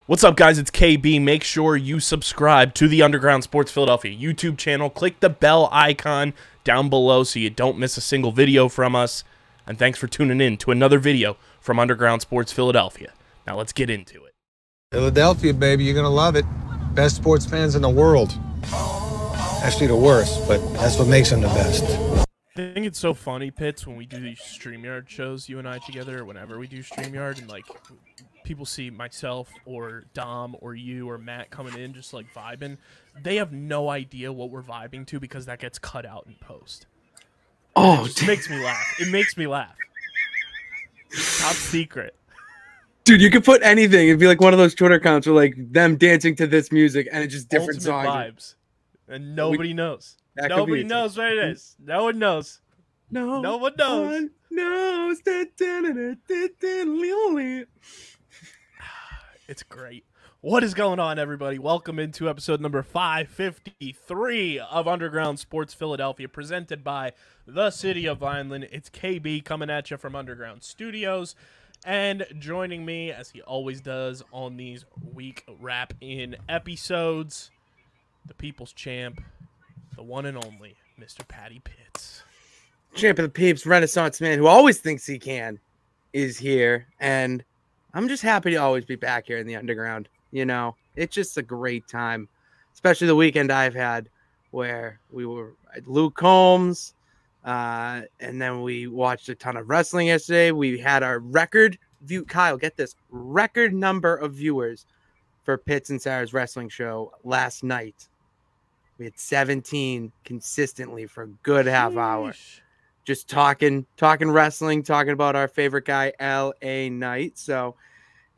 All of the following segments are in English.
What's up, guys? It's KB. Make sure you subscribe to the Underground Sports Philadelphia YouTube channel. Click the bell icon down below so you don't miss a single video from us. And thanks for tuning in to another video from Underground Sports Philadelphia. Now let's get into it. Philadelphia, baby, you're going to love it. Best sports fans in the world. Actually, the worst, but that's what makes them the best. I think it's so funny, Pitts, when we do these StreamYard shows, you and I together, or whenever we do StreamYard, and like people see myself or Dom or you or Matt coming in just like vibing. They have no idea what we're vibing to because that gets cut out in post. Oh, it makes me laugh. It makes me laugh. Top secret. Dude, you could put anything. It'd be like one of those Twitter accounts where like them dancing to this music and it's just different Ultimate songs. Vibes. And nobody knows. That Nobody knows what it is. No one knows. No one knows. One knows. It's great. What is going on, everybody? Welcome into episode number 553 of Underground Sports Philadelphia, presented by the City of Vineland. It's KB coming at you from Underground Studios. And joining me, as he always does on these week wrap-in episodes, the People's Champ, the one and only Mr. Patty Pitts. Champ of the Peeps, Renaissance man who always thinks he can, is here. And I'm just happy to always be back here in the Underground. You know, it's just a great time, especially the weekend I've had where we were at Luke Combs, and then we watched a ton of wrestling yesterday. We had our record view. Kyle, get this, record number of viewers for Pitts and Sarah's wrestling show last night. We had 17 consistently for a good half hour. Just talking wrestling, talking about our favorite guy, L.A. Knight. So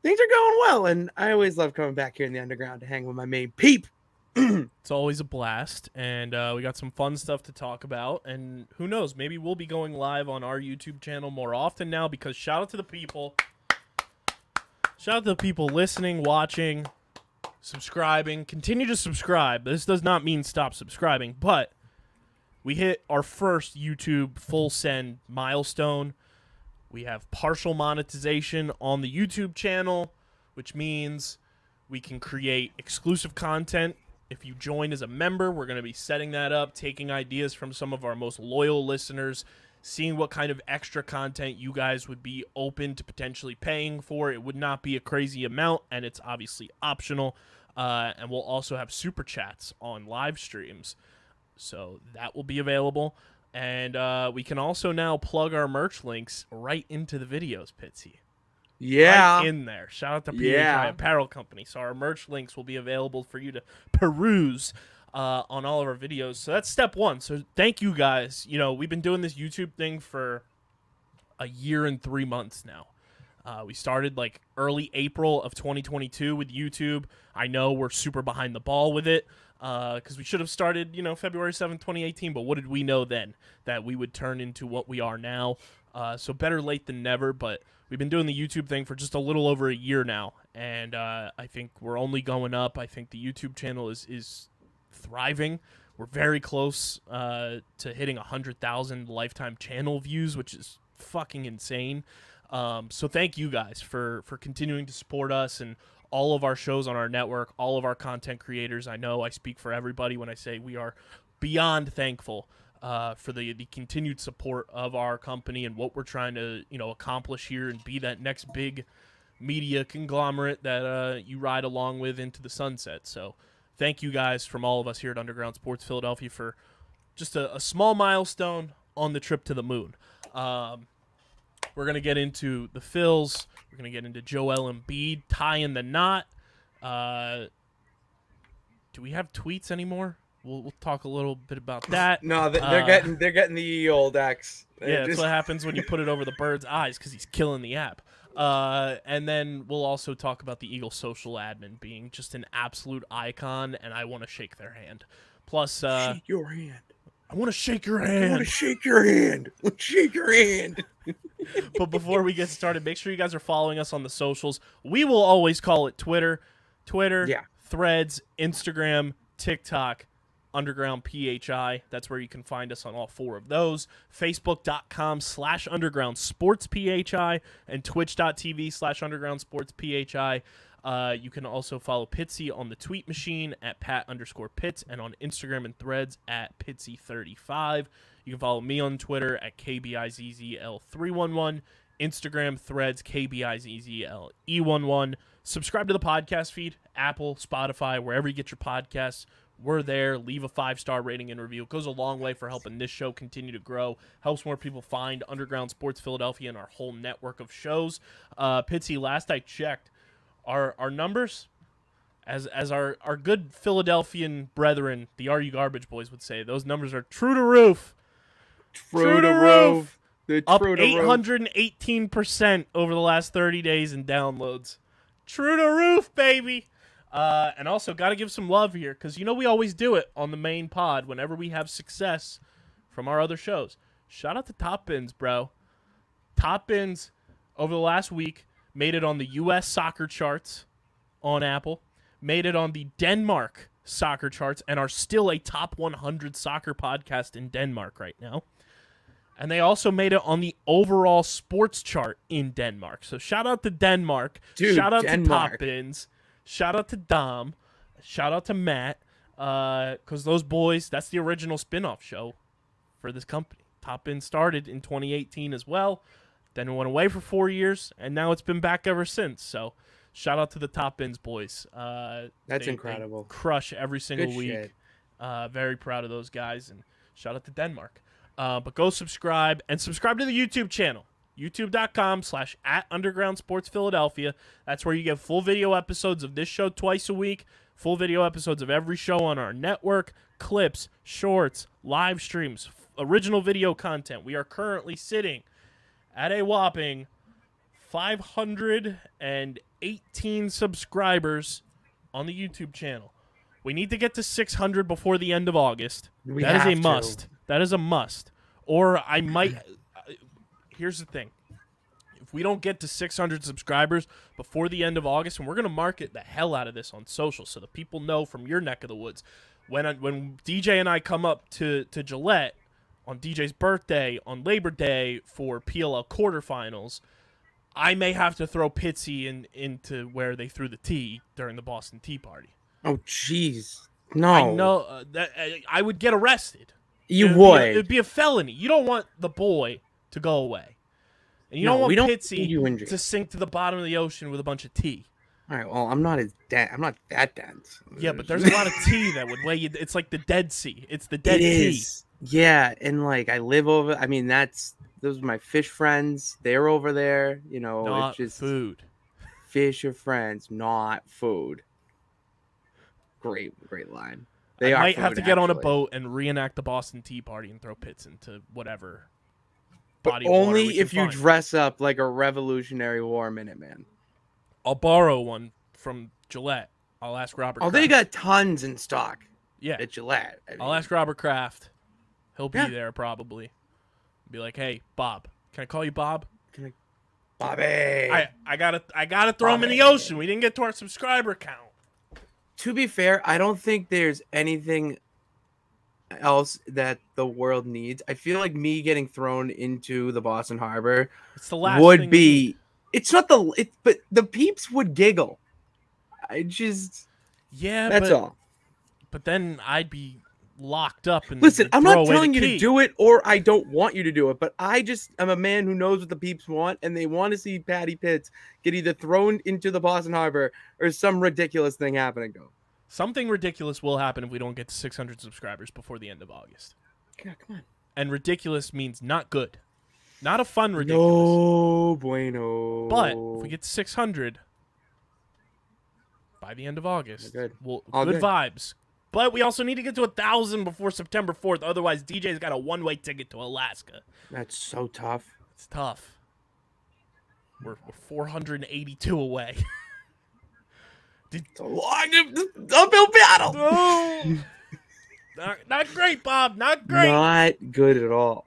things are going well, and I always love coming back here in the Underground to hang with my main peep. It's always a blast, and we got some fun stuff to talk about, and who knows, maybe we'll be going live on our YouTube channel more often now, because shout out to the people. Shout out to the people listening, watching, subscribing. Continue to subscribe. This does not mean stop subscribing, but we hit our first YouTube full send milestone. We have partial monetization on the YouTube channel, which means we can create exclusive content. If you join as a member, we're going to be setting that up, taking ideas from some of our most loyal listeners, seeing what kind of extra content you guys would be open to potentially paying for. It would not be a crazy amount, and it's obviously optional. And we'll also have super chats on live streams, so that will be available. And we can also now plug our merch links right into the videos, Pitsy. Yeah. Right in there. Shout out to PHI Apparel Company. So our merch links will be available for you to peruse on all of our videos. So that's step one. So thank you guys. You know, we've been doing this YouTube thing for a year and 3 months now. We started like early April of 2022 with YouTube. I know we're super behind the ball with it because we should have started, you know, February 7th, 2018. But what did we know then? That we would turn into what we are now. So better late than never. But we've been doing the YouTube thing for just a little over a year now. And I think we're only going up. I think the YouTube channel is thriving. We're very close to hitting 100,000 lifetime channel views, which is fucking insane. So thank you guys for continuing to support us and all of our shows on our network, all of our content creators. I know I speak for everybody when I say we are beyond thankful for the continued support of our company and what we're trying to, you know, accomplish here and be that next big media conglomerate that you ride along with into the sunset. So thank you guys from all of us here at Underground Sports Philadelphia for just a small milestone on the trip to the moon. We're going to get into the Phils. We're going to get into Joel Embiid tying the knot. Do we have tweets anymore? We'll talk a little bit about that. No, they're getting the old X. That's what happens when you put it over the bird's eyes because he's killing the app. And then we'll also talk about the Eagles social admin being just an absolute icon, and I want to shake their hand. Plus, shake your hand. I want to shake your hand. I want to shake your hand. Shake your hand. But before we get started, make sure you guys are following us on the socials. We will always call it Twitter, Threads, Instagram, TikTok, Underground PHI. That's where you can find us on all four of those. Facebook.com/Underground Sports PHI and Twitch.tv/Underground Sports PHI. You can also follow Pitsy on the tweet machine at Pat_Pitts and on Instagram and Threads at Pitsy35. You can follow me on Twitter at KBIZZL311, Instagram, Threads, KBIZZLE11. Subscribe to the podcast feed, Apple, Spotify, wherever you get your podcasts. We're there. Leave a 5-star rating and review. It goes a long way for helping this show continue to grow. Helps more people find Underground Sports Philadelphia and our whole network of shows. Pitsy, last I checked, our numbers, as our good Philadelphian brethren, the Are You Garbage Boys would say, those numbers are true to roof. True to roof. Up 818% over the last 30 days in downloads. True to roof, baby. And also, got to give some love here, because we always do it on the main pod whenever we have success from our other shows. Shout out to Top Bins, bro. Top Bins, over the last week, made it on the U.S. soccer charts on Apple, made it on the Denmark soccer charts, and are still a top 100 soccer podcast in Denmark right now. And they also made it on the overall sports chart in Denmark. So shout out to Denmark. Dude, shout out Denmark. to Top Bins. Shout out to Dom. Shout out to Matt. Because those boys, that's the original spinoff show for this company. Top Bins started in 2018 as well. Then it went away for 4 years, and now it's been back ever since. So shout out to the Top Bins boys. That's incredible. They crush every single Good week. shit. Very proud of those guys, and shout out to Denmark. But go subscribe, and subscribe to the YouTube channel, youtube.com/@undergroundsportsphiladelphia. That's where you get full video episodes of this show twice a week, full video episodes of every show on our network, clips, shorts, live streams, original video content. We are currently sitting at a whopping 518 subscribers on the YouTube channel. We need to get to 600 before the end of August. That is a must. That is a must. Or I might... Here's the thing. If we don't get to 600 subscribers before the end of August, and we're going to market the hell out of this on social so that people know from your neck of the woods, when DJ and I come up to Gillette on DJ's birthday, on Labor Day for PLL quarterfinals, I may have to throw Pitsy into where they threw the tea during the Boston Tea Party. Oh, jeez. No. I know that I would get arrested. You would. It'd be a felony. You don't want the boy to go away. And you don't want Pitsy to sink to the bottom of the ocean with a bunch of tea. All right, well, I'm not that dense. Yeah, but there's a lot of tea that would weigh you. It's like the Dead Sea. It's the dead tea. Is. Yeah, and like I live over. I mean, those are my fish friends. They're over there. Not it's just food. Fish are friends, not food. Great line. I might have to get on a boat and reenact the Boston Tea Party and throw pits into whatever body of water only if you dress up like a Revolutionary War Minuteman. I'll borrow one from Gillette. I'll ask Robert. Oh, Kraft. they got tons in stock. Yeah, at Gillette. I'll ask Robert Kraft. He'll be there probably. Be like, hey, Bob. Can I call you Bob? Bobby. I gotta throw him in the ocean. We didn't get to our subscriber count. To be fair, I don't think there's anything else that the world needs. I feel like me getting thrown into the Boston Harbor would be. It's not but the peeps would giggle. That's all. But then I'd be locked up and listen. I'm not telling you to do it, or I don't want you to do it. But I'm a man who knows what the peeps want, and they want to see Patty Pitts get either thrown into the Boston Harbor or some ridiculous thing happen and go. Something ridiculous will happen if we don't get to 600 subscribers before the end of August. Yeah, come on. And ridiculous means not good. Not a fun ridiculous. No bueno. But if we get to 600 by the end of August, good vibes. But we also need to get to 1,000 before September 4th. Otherwise, DJ's got a one-way ticket to Alaska. That's so tough. It's tough. We're 482 away. It's a long uphill battle. Oh, not great, Bob. Not great. Not good at all.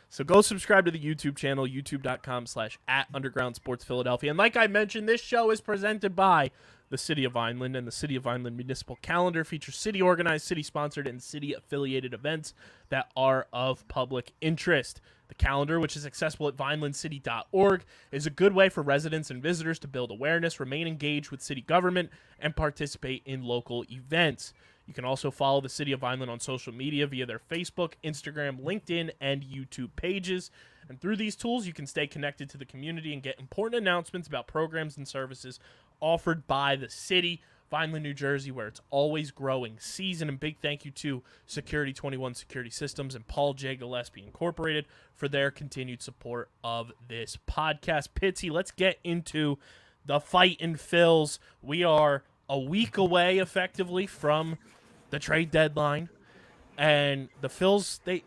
So go subscribe to the YouTube channel, youtube.com/@undergroundsportsphiladelphia. And like I mentioned, this show is presented by the City of Vineland, and the City of Vineland Municipal Calendar features city-organized, city-sponsored, and city-affiliated events that are of public interest. The calendar, which is accessible at vinelandcity.org, is a good way for residents and visitors to build awareness, remain engaged with city government, and participate in local events. You can also follow the City of Vineland on social media via their Facebook, Instagram, LinkedIn, and YouTube pages. And through these tools, you can stay connected to the community and get important announcements about programs and services offered by the city. Vineland, New Jersey, where it's always growing season. And big thank you to Security 21 Security Systems and Paul J. Gillespie Incorporated for their continued support of this podcast. Pitsy, let's get into the fight in Phils. We are a week away, effectively, from the trade deadline. And the Phils, they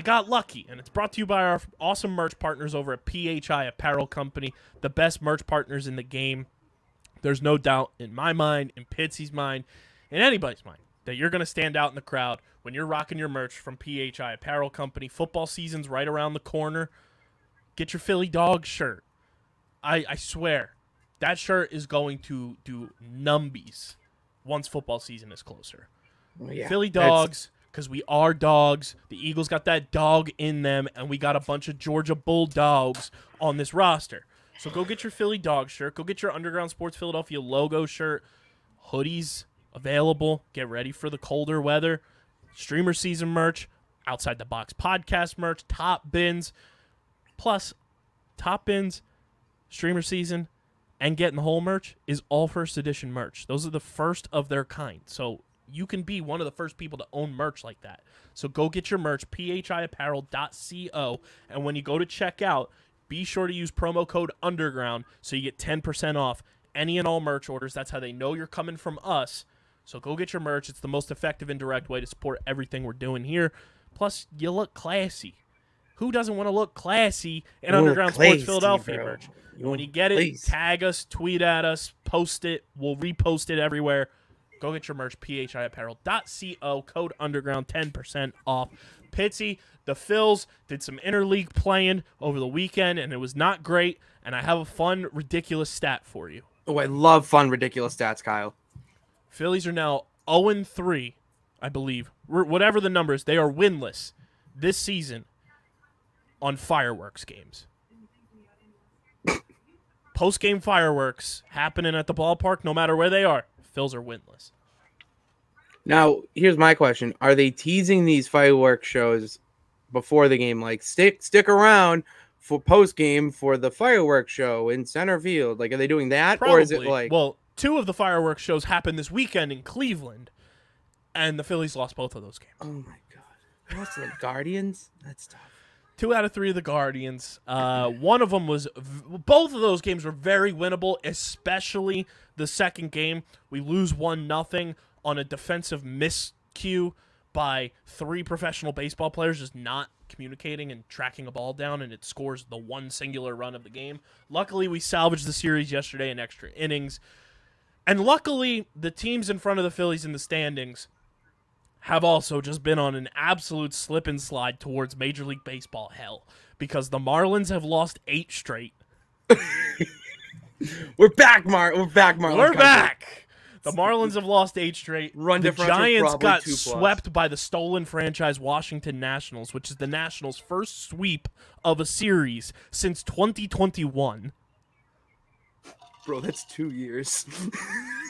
got lucky. And it's brought to you by our awesome merch partners over at PHI Apparel Company, the best merch partners in the game. There's no doubt in my mind, in Pitsy's mind, in anybody's mind, that you're going to stand out in the crowd when you're rocking your merch from PHI Apparel Company. Football season's right around the corner. Get your Philly Dog shirt. I swear, that shirt is going to do numbies once football season is closer. Well, yeah, Philly Dogs, because we are dogs. The Eagles got that dog in them, and we got a bunch of Georgia Bulldogs on this roster. So go get your Philly Dog shirt. Go get your Underground Sports Philadelphia logo shirt. Hoodies available. Get ready for the colder weather. Streamer season merch. Outside the Box podcast merch. Top bins. Plus, top bins, streamer season, and getting the whole merch is all first edition merch. Those are the first of their kind. So you can be one of the first people to own merch like that. So go get your merch, phiapparel.co. And when you go to check out, be sure to use promo code UNDERGROUND so you get 10% off any and all merch orders. That's how they know you're coming from us. So go get your merch. It's the most effective and direct way to support everything we're doing here. Plus, you look classy. Who doesn't want to look classy in Underground Sports Philadelphia merch? When you get it, tag us, tweet at us, post it. We'll repost it everywhere. Go get your merch, phiapparel.co, code UNDERGROUND, 10% off. Pitsy, the Phils did some interleague playing over the weekend, and it was not great, and I have a fun, ridiculous stat for you. Oh, I love fun, ridiculous stats, Kyle. Phillies are now 0-3, I believe. Whatever the numbers, they are winless this season on fireworks games. Post-game fireworks happening at the ballpark, no matter where they are. Phils are winless. Now, here's my question. Are they teasing these fireworks shows before the game? Like, stick around for post-game for the fireworks show in center field. Like, are they doing that? Probably. Or is it like... Well, 2 of the fireworks shows happened this weekend in Cleveland, and the Phillies lost both of those games. Oh, my God. Lost to the Guardians? That's tough. 2 out of 3 of the Guardians. One of them was... Both of those games were very winnable, especially the second game. We lose 1-0 on a defensive miscue by 3 professional baseball players just not communicating and tracking a ball down, and it scores the one singular run of the game. Luckily, we salvaged the series yesterday in extra innings. And luckily, the teams in front of the Phillies in the standings have also just been on an absolute slip and slide towards Major League Baseball hell, because the Marlins have lost 8 straight. We're back, Marlins. We're back. The Marlins have lost 8 straight. The Giants got swept by the stolen franchise Washington Nationals, which is the Nationals' first sweep of a series since 2021. Bro, that's 2 years.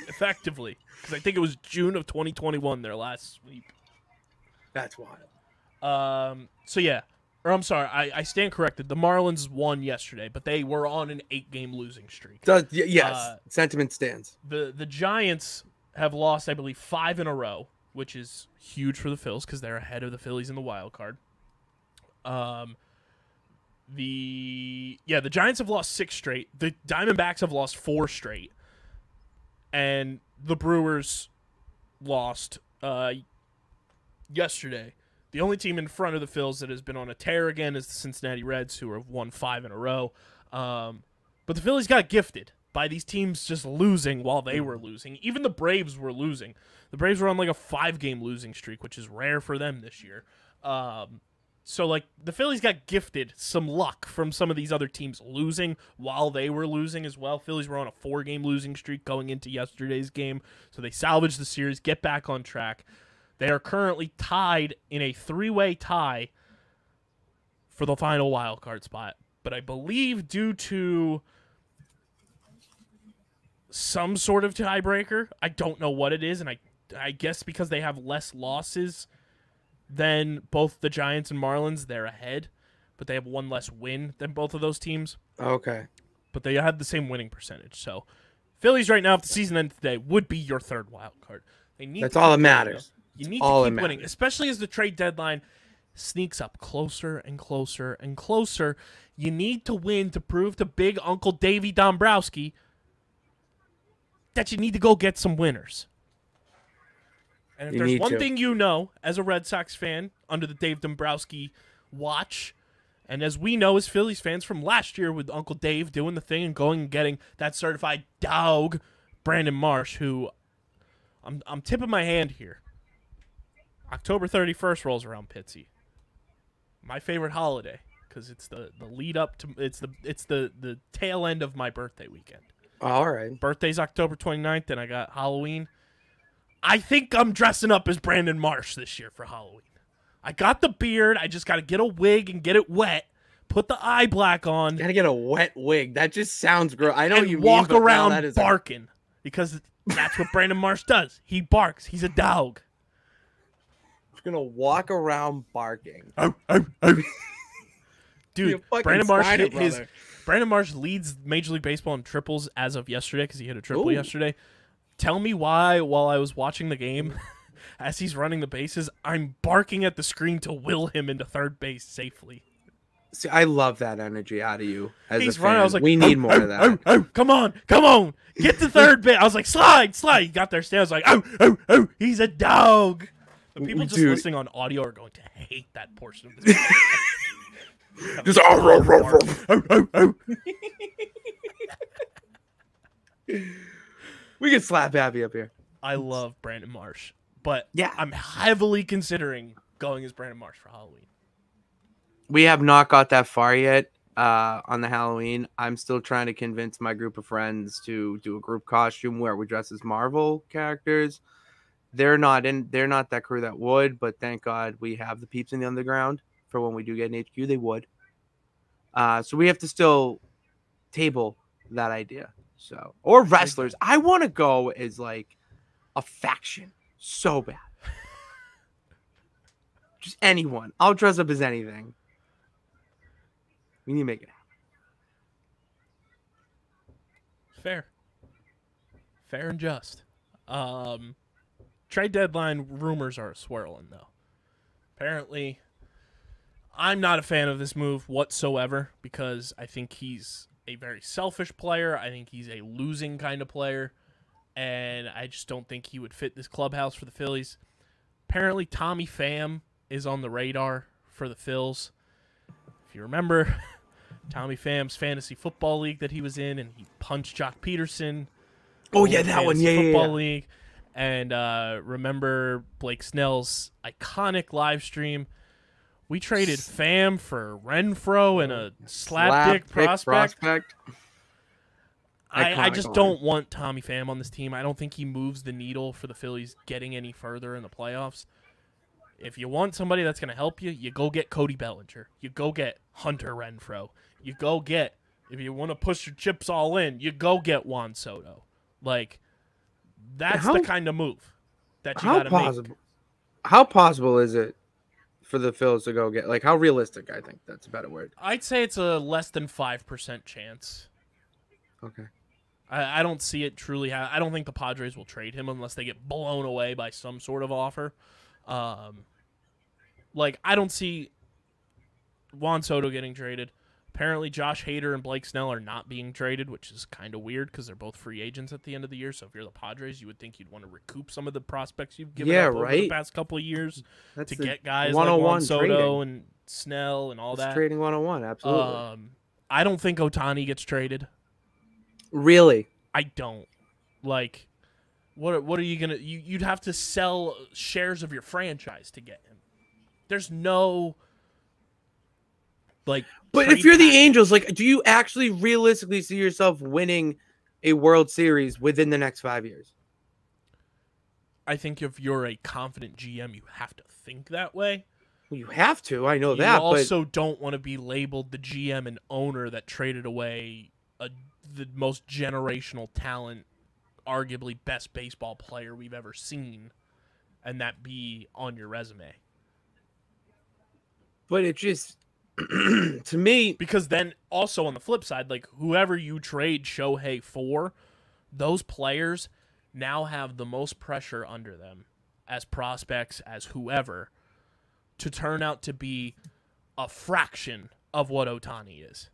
Effectively. Because I think it was June of 2021, their last sweep. That's wild. So, yeah. Or, I'm sorry, I stand corrected. The Marlins won yesterday, but they were on an 8-game losing streak. Yes, sentiment stands. The Giants have lost, I believe, 5 in a row, which is huge for the Phils because they're ahead of the Phillies in the wild card. The Giants have lost 6 straight. The Diamondbacks have lost 4 straight. And the Brewers lost yesterday. The only team in front of the Phils that has been on a tear again is the Cincinnati Reds, who have won 5 in a row. But the Phillies got gifted by these teams just losing while they were losing. Even the Braves were losing. The Braves were on like a 5-game losing streak, which is rare for them this year. So, like, the Phillies got gifted some luck from some of these other teams losing while they were losing as well. Phillies were on a 4-game losing streak going into yesterday's game, so they salvaged the series, get back on track. They are currently tied in a 3-way tie for the final wild card spot. But I believe due to some sort of tiebreaker, I don't know what it is, and I guess because they have less losses than both the Giants and Marlins, they're ahead, but they have one less win than both of those teams. Okay. But they have the same winning percentage. So Phillies right now, if the season ended today, would be your third wild card. That's all that matters. You need to keep winning, especially as the trade deadline sneaks up closer and closer and closer. You need to win to prove to big Uncle Davey Dombrowski that you need to go get some winners. And if there's one thing you know as a Red Sox fan under the Dave Dombrowski watch, and as we know as Phillies fans from last year with Uncle Dave doing the thing and going and getting that certified dog, Brandon Marsh, who I'm tipping my hand here. October 31st rolls around, Pitsy. My favorite holiday because it's the lead up to it's the tail end of my birthday weekend. All right. Birthday's October 29th, and I got Halloween. I think I'm dressing up as Brandon Marsh this year for Halloween. I got the beard. I just got to get a wig and get it wet. Put the eye black on. Gotta get a wet wig. That just sounds gross. I know and you walk mean, around barking because that's what Brandon Marsh does. He barks. He's a dog. I'm gonna walk around barking. Dude, Brandon Marsh leads Major League Baseball in triples as of yesterday because he hit a triple yesterday. Tell me why, while I was watching the game, as he's running the bases, I'm barking at the screen to will him into third base safely. See, I love that energy out of you. He's running. I was like, we need more of that. Come on, get to third base. I was like, slide. He got there, I was like, he's a dog. The people just listening on audio are going to hate that portion of this. Just we can slap Abby up here. I love Brandon Marsh, but yeah, I'm heavily considering going as Brandon Marsh for Halloween. We have not got that far yet on the Halloween. I'm still trying to convince my group of friends to do a group costume where we dress as Marvel characters. They're not that crew that would, but thank God we have the peeps in the underground for when we do get an HQ. They would. So we have to still table that idea. So, or wrestlers. I want to go as like a faction so bad. Just anyone. I'll dress up as anything. We need to make it happen. Fair and just. Trade deadline rumors are swirling though. Apparently, I'm not a fan of this move whatsoever because I think he's a very selfish player. I think he's a losing kind of player, and I just don't think he would fit this clubhouse for the Phillies. Apparently, Tommy Pham is on the radar for the Phils. If you remember, Tommy Pham's fantasy football league that he was in, and he punched Jock Peterson. Oh, yeah, that one. Yeah, football league. And remember Blake Snell's iconic live stream. We traded Pham for Renfroe and a slapdick prospect. I just don't want Tommy Pham on this team. I don't think he moves the needle for the Phillies getting any further in the playoffs. If you want somebody that's going to help you, you go get Cody Bellinger. You go get Hunter Renfroe. You go get, if you want to push your chips all in, you go get Juan Soto. Like, that's the kind of move that you got to make. How possible is it for the Phils to go get, like, how realistic? I think that's a better word. I'd say it's a less than 5% chance. Okay. I don't see it truly. I don't think the Padres will trade him unless they get blown away by some sort of offer. Like, I don't see Juan Soto getting traded. Apparently, Josh Hader and Blake Snell are not being traded, which is kind of weird because they're both free agents at the end of the year. So if you're the Padres, you would think you'd want to recoup some of the prospects you've given up over the past couple of years to get guys like Juan Soto and Snell and all that. Trading 101, absolutely. I don't think Ohtani gets traded. Really? I don't. Like, what are you going to... You'd have to sell shares of your franchise to get him. There's no like. But if you're the Angels, like, do you actually realistically see yourself winning a World Series within the next 5 years? I think if you're a confident GM, you have to think that way. Well, you have to. I know you that. You also don't want to be labeled the GM and owner that traded away the most generational talent, arguably best baseball player we've ever seen, and that be on your resume. But it just, to me... Because then also on the flip side, like whoever you trade Shohei for, those players now have the most pressure under them as prospects, as whoever, to turn out to be a fraction of what Ohtani is.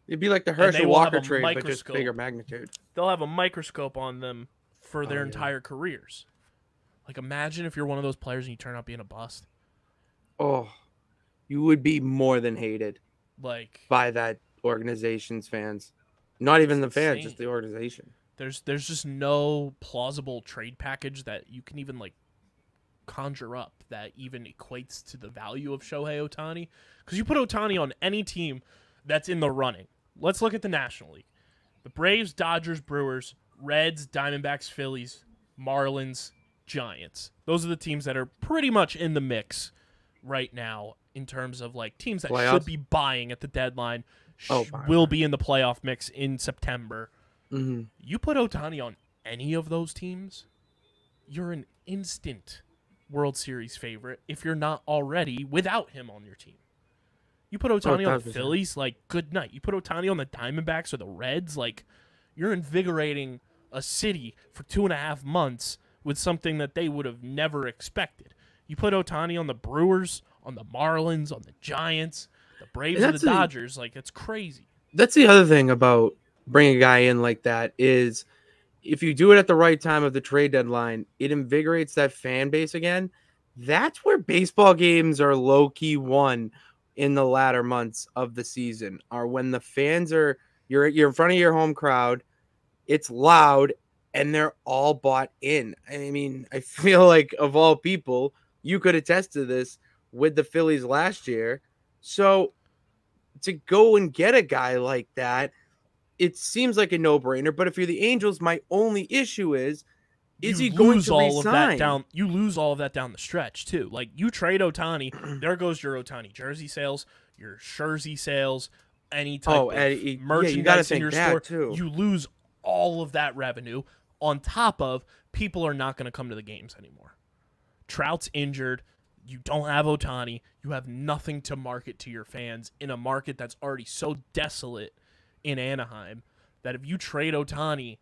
It'd be like the Herschel Walker trade, but just bigger magnitude. They'll have a microscope on them for their entire careers. Like, imagine if you're one of those players and you turn out being a bust. Oh, you would be more than hated, like, by that organization's fans. Not even the fans, just the organization. There's just no plausible trade package that you can even like conjure up that even equates to the value of Shohei Ohtani. Because you put Ohtani on any team that's in the running. Let's look at the National League. The Braves, Dodgers, Brewers, Reds, Diamondbacks, Phillies, Marlins, Giants. Those are the teams that are pretty much in the mix right now in terms of like teams that should be buying at the deadline, will be in the playoff mix in September. Mm-hmm. You put Ohtani on any of those teams, you're an instant World Series favorite if you're not already without him on your team. You put Ohtani on the Phillies, like, good night. You put Ohtani on the Diamondbacks or the Reds, like, you're invigorating a city for 2.5 months with something that they would have never expected. You put Ohtani on the Brewers, on the Marlins, on the Giants, the Braves, and the Dodgers, like, it's crazy. That's the other thing about bringing a guy in like that is if you do it at the right time of the trade deadline, it invigorates that fan base again. That's where baseball games are low-key won in the latter months of the season, are when the fans are, you're in front of your home crowd, it's loud, and they're all bought in. I mean, I feel like of all people, you could attest to this with the Phillies last year. So to go and get a guy like that, it seems like a no-brainer. But if you're the Angels, my only issue is he going to resign? You lose all of that down the stretch, too. Like, you trade Ohtani, there goes your Ohtani jersey sales, your Jersey sales, any type of merchandise in your store. Too. You lose all of that revenue on top of people are not going to come to the games anymore. Trout's injured. You don't have Ohtani. You have nothing to market to your fans in a market that's already so desolate in Anaheim that if you trade Ohtani,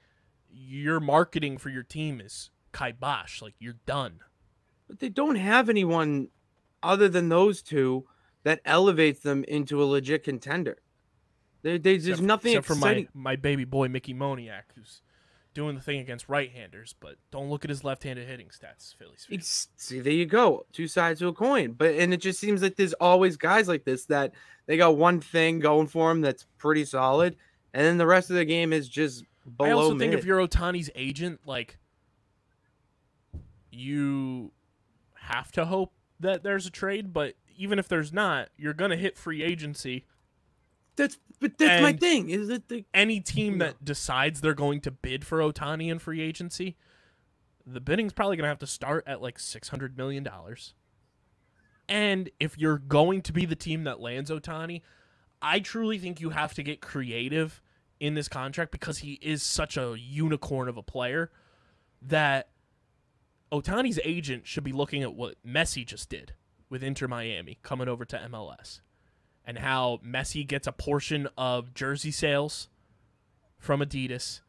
your marketing for your team is kibosh. Like, you're done. But they don't have anyone other than those two that elevates them into a legit contender. There's nothing except for my baby boy Mickey Moniak, who's doing the thing against right-handers, but don't look at his left-handed hitting stats, Phillies fans. See, there you go. Two sides to a coin. And it just seems like there's always guys like this that they got one thing going for them that's pretty solid, and then the rest of the game is just below I also mid. think if you're Ohtani's agent, like, you have to hope that there's a trade, but even if there's not, you're going to hit free agency. That's my thing. Is that any team that decides they're going to bid for Ohtani in free agency, the bidding's probably going to have to start at like $600 million. And if you're going to be the team that lands Ohtani, I truly think you have to get creative in this contract because he is such a unicorn of a player that Ohtani's agent should be looking at what Messi just did with Inter Miami coming over to MLS. And how Messi gets a portion of jersey sales from Adidas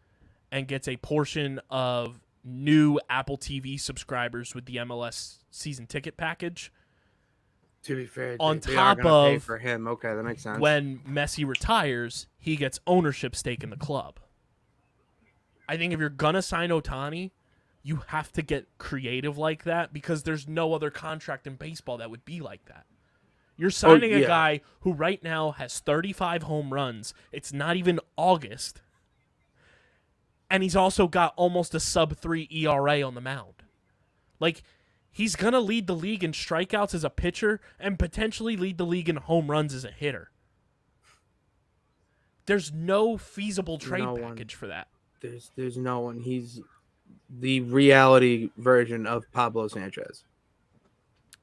and gets a portion of new Apple TV subscribers with the MLS season ticket package. To be fair, on top of pay for him. Okay, that makes sense. When Messi retires, he gets ownership stake in the club. I think if you're going to sign Ohtani, you have to get creative like that because there's no other contract in baseball that would be like that. You're signing a guy who right now has 35 home runs. It's not even August. And he's also got almost a sub-3 ERA on the mound. Like, he's going to lead the league in strikeouts as a pitcher and potentially lead the league in home runs as a hitter. There's no feasible trade package for that. There's no one. He's the reality version of Pablo Sanchez.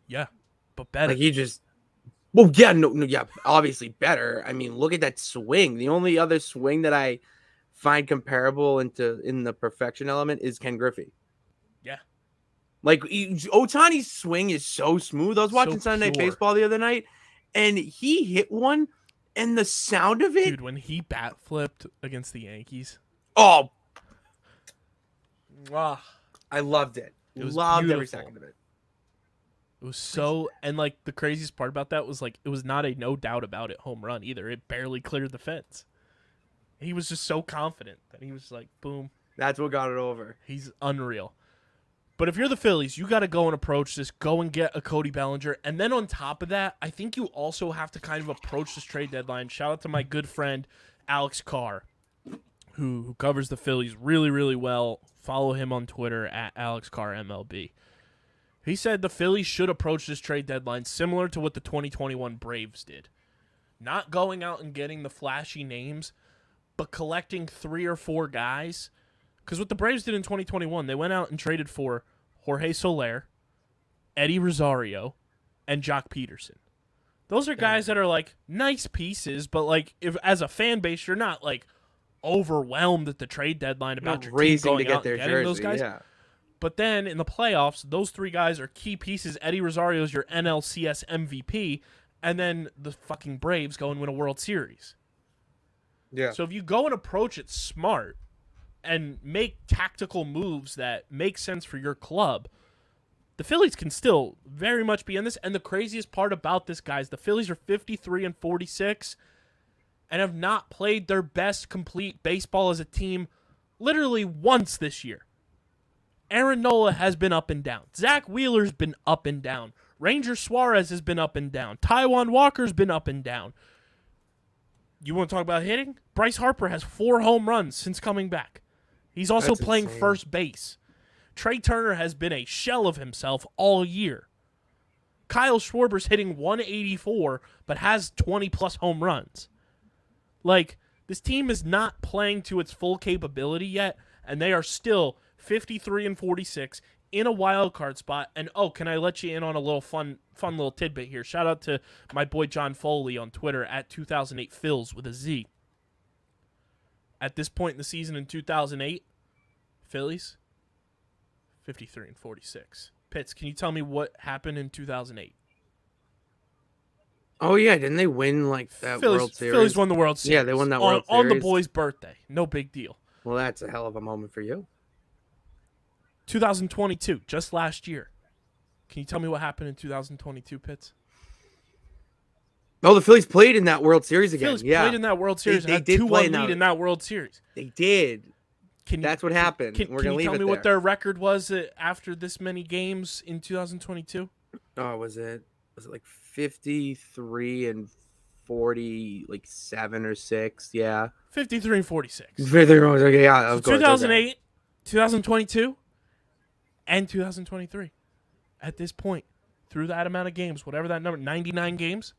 Yeah, but better. Like he just. Well, yeah, yeah, obviously better. I mean, look at that swing. The only other swing that I find comparable in the perfection element is Ken Griffey. Yeah. Like Ohtani's swing is so smooth. I was watching Sunday Night Baseball the other night, and he hit one, and the sound of it, dude, when he bat flipped against the Yankees. Oh, wow. I loved it. Loved every second of it. It was so, and like the craziest part about that was like it was not a no doubt about it home run either. It barely cleared the fence. He was just so confident that he was like, boom. That's what got it over. He's unreal. But if you're the Phillies, you got to go and approach this, go and get a Cody Bellinger. And then on top of that, I think you also have to kind of approach this trade deadline. Shout out to my good friend, Alex Carr, who covers the Phillies really, really well. Follow him on Twitter at Alex Carr MLB. He said the Phillies should approach this trade deadline similar to what the 2021 Braves did. Not going out and getting the flashy names, but collecting 3 or 4 guys. Because what the Braves did in 2021, they went out and traded for Jorge Soler, Eddie Rosario, and Jock Peterson. Those are guys that are like nice pieces, but like if as a fan base, you're not like overwhelmed at the trade deadline about your team going out and getting those guys. Yeah. But then in the playoffs, those 3 guys are key pieces. Eddie Rosario is your NLCS MVP, and then the fucking Braves go and win a World Series. Yeah. So if you go and approach it smart and make tactical moves that make sense for your club, the Phillies can still very much be in this. And the craziest part about this, guys, the Phillies are 53-46 and have not played their best complete baseball as a team literally once this year. Aaron Nola has been up and down. Zach Wheeler's been up and down. Ranger Suarez has been up and down. Taijuan Walker's been up and down. You want to talk about hitting? Bryce Harper has 4 home runs since coming back. He's also playing first base. Trey Turner has been a shell of himself all year. Kyle Schwarber's hitting 184, but has 20-plus home runs. Like, this team is not playing to its full capability yet, and they are still 53-46 in a wild card spot. And, oh, can I let you in on a little fun little tidbit here? Shout out to my boy John Foley on Twitter at 2008 Phils with a Z. At this point in the season in 2008, Phillies, 53-46. Pitts, can you tell me what happened in 2008? Oh, yeah. Didn't they win like that World Series? Phillies won the World Series. Yeah, they won that World Series. On the boy's birthday. No big deal. Well, that's a hell of a moment for you. 2022, just last year. Can you tell me what happened in 2022, Pitts? Oh, the Phillies played in that World Series again. Phillies played in that World Series. They had 2-1 lead in that World Series. They did. That's what happened. Can you tell me what their record was after this many games in 2022? Oh, was it like 53-40, like 7 or 6? Yeah. 53-46. Okay, yeah, of course. 2008, 2022, and 2023. At this point, through that amount of games, whatever that number, 99 games,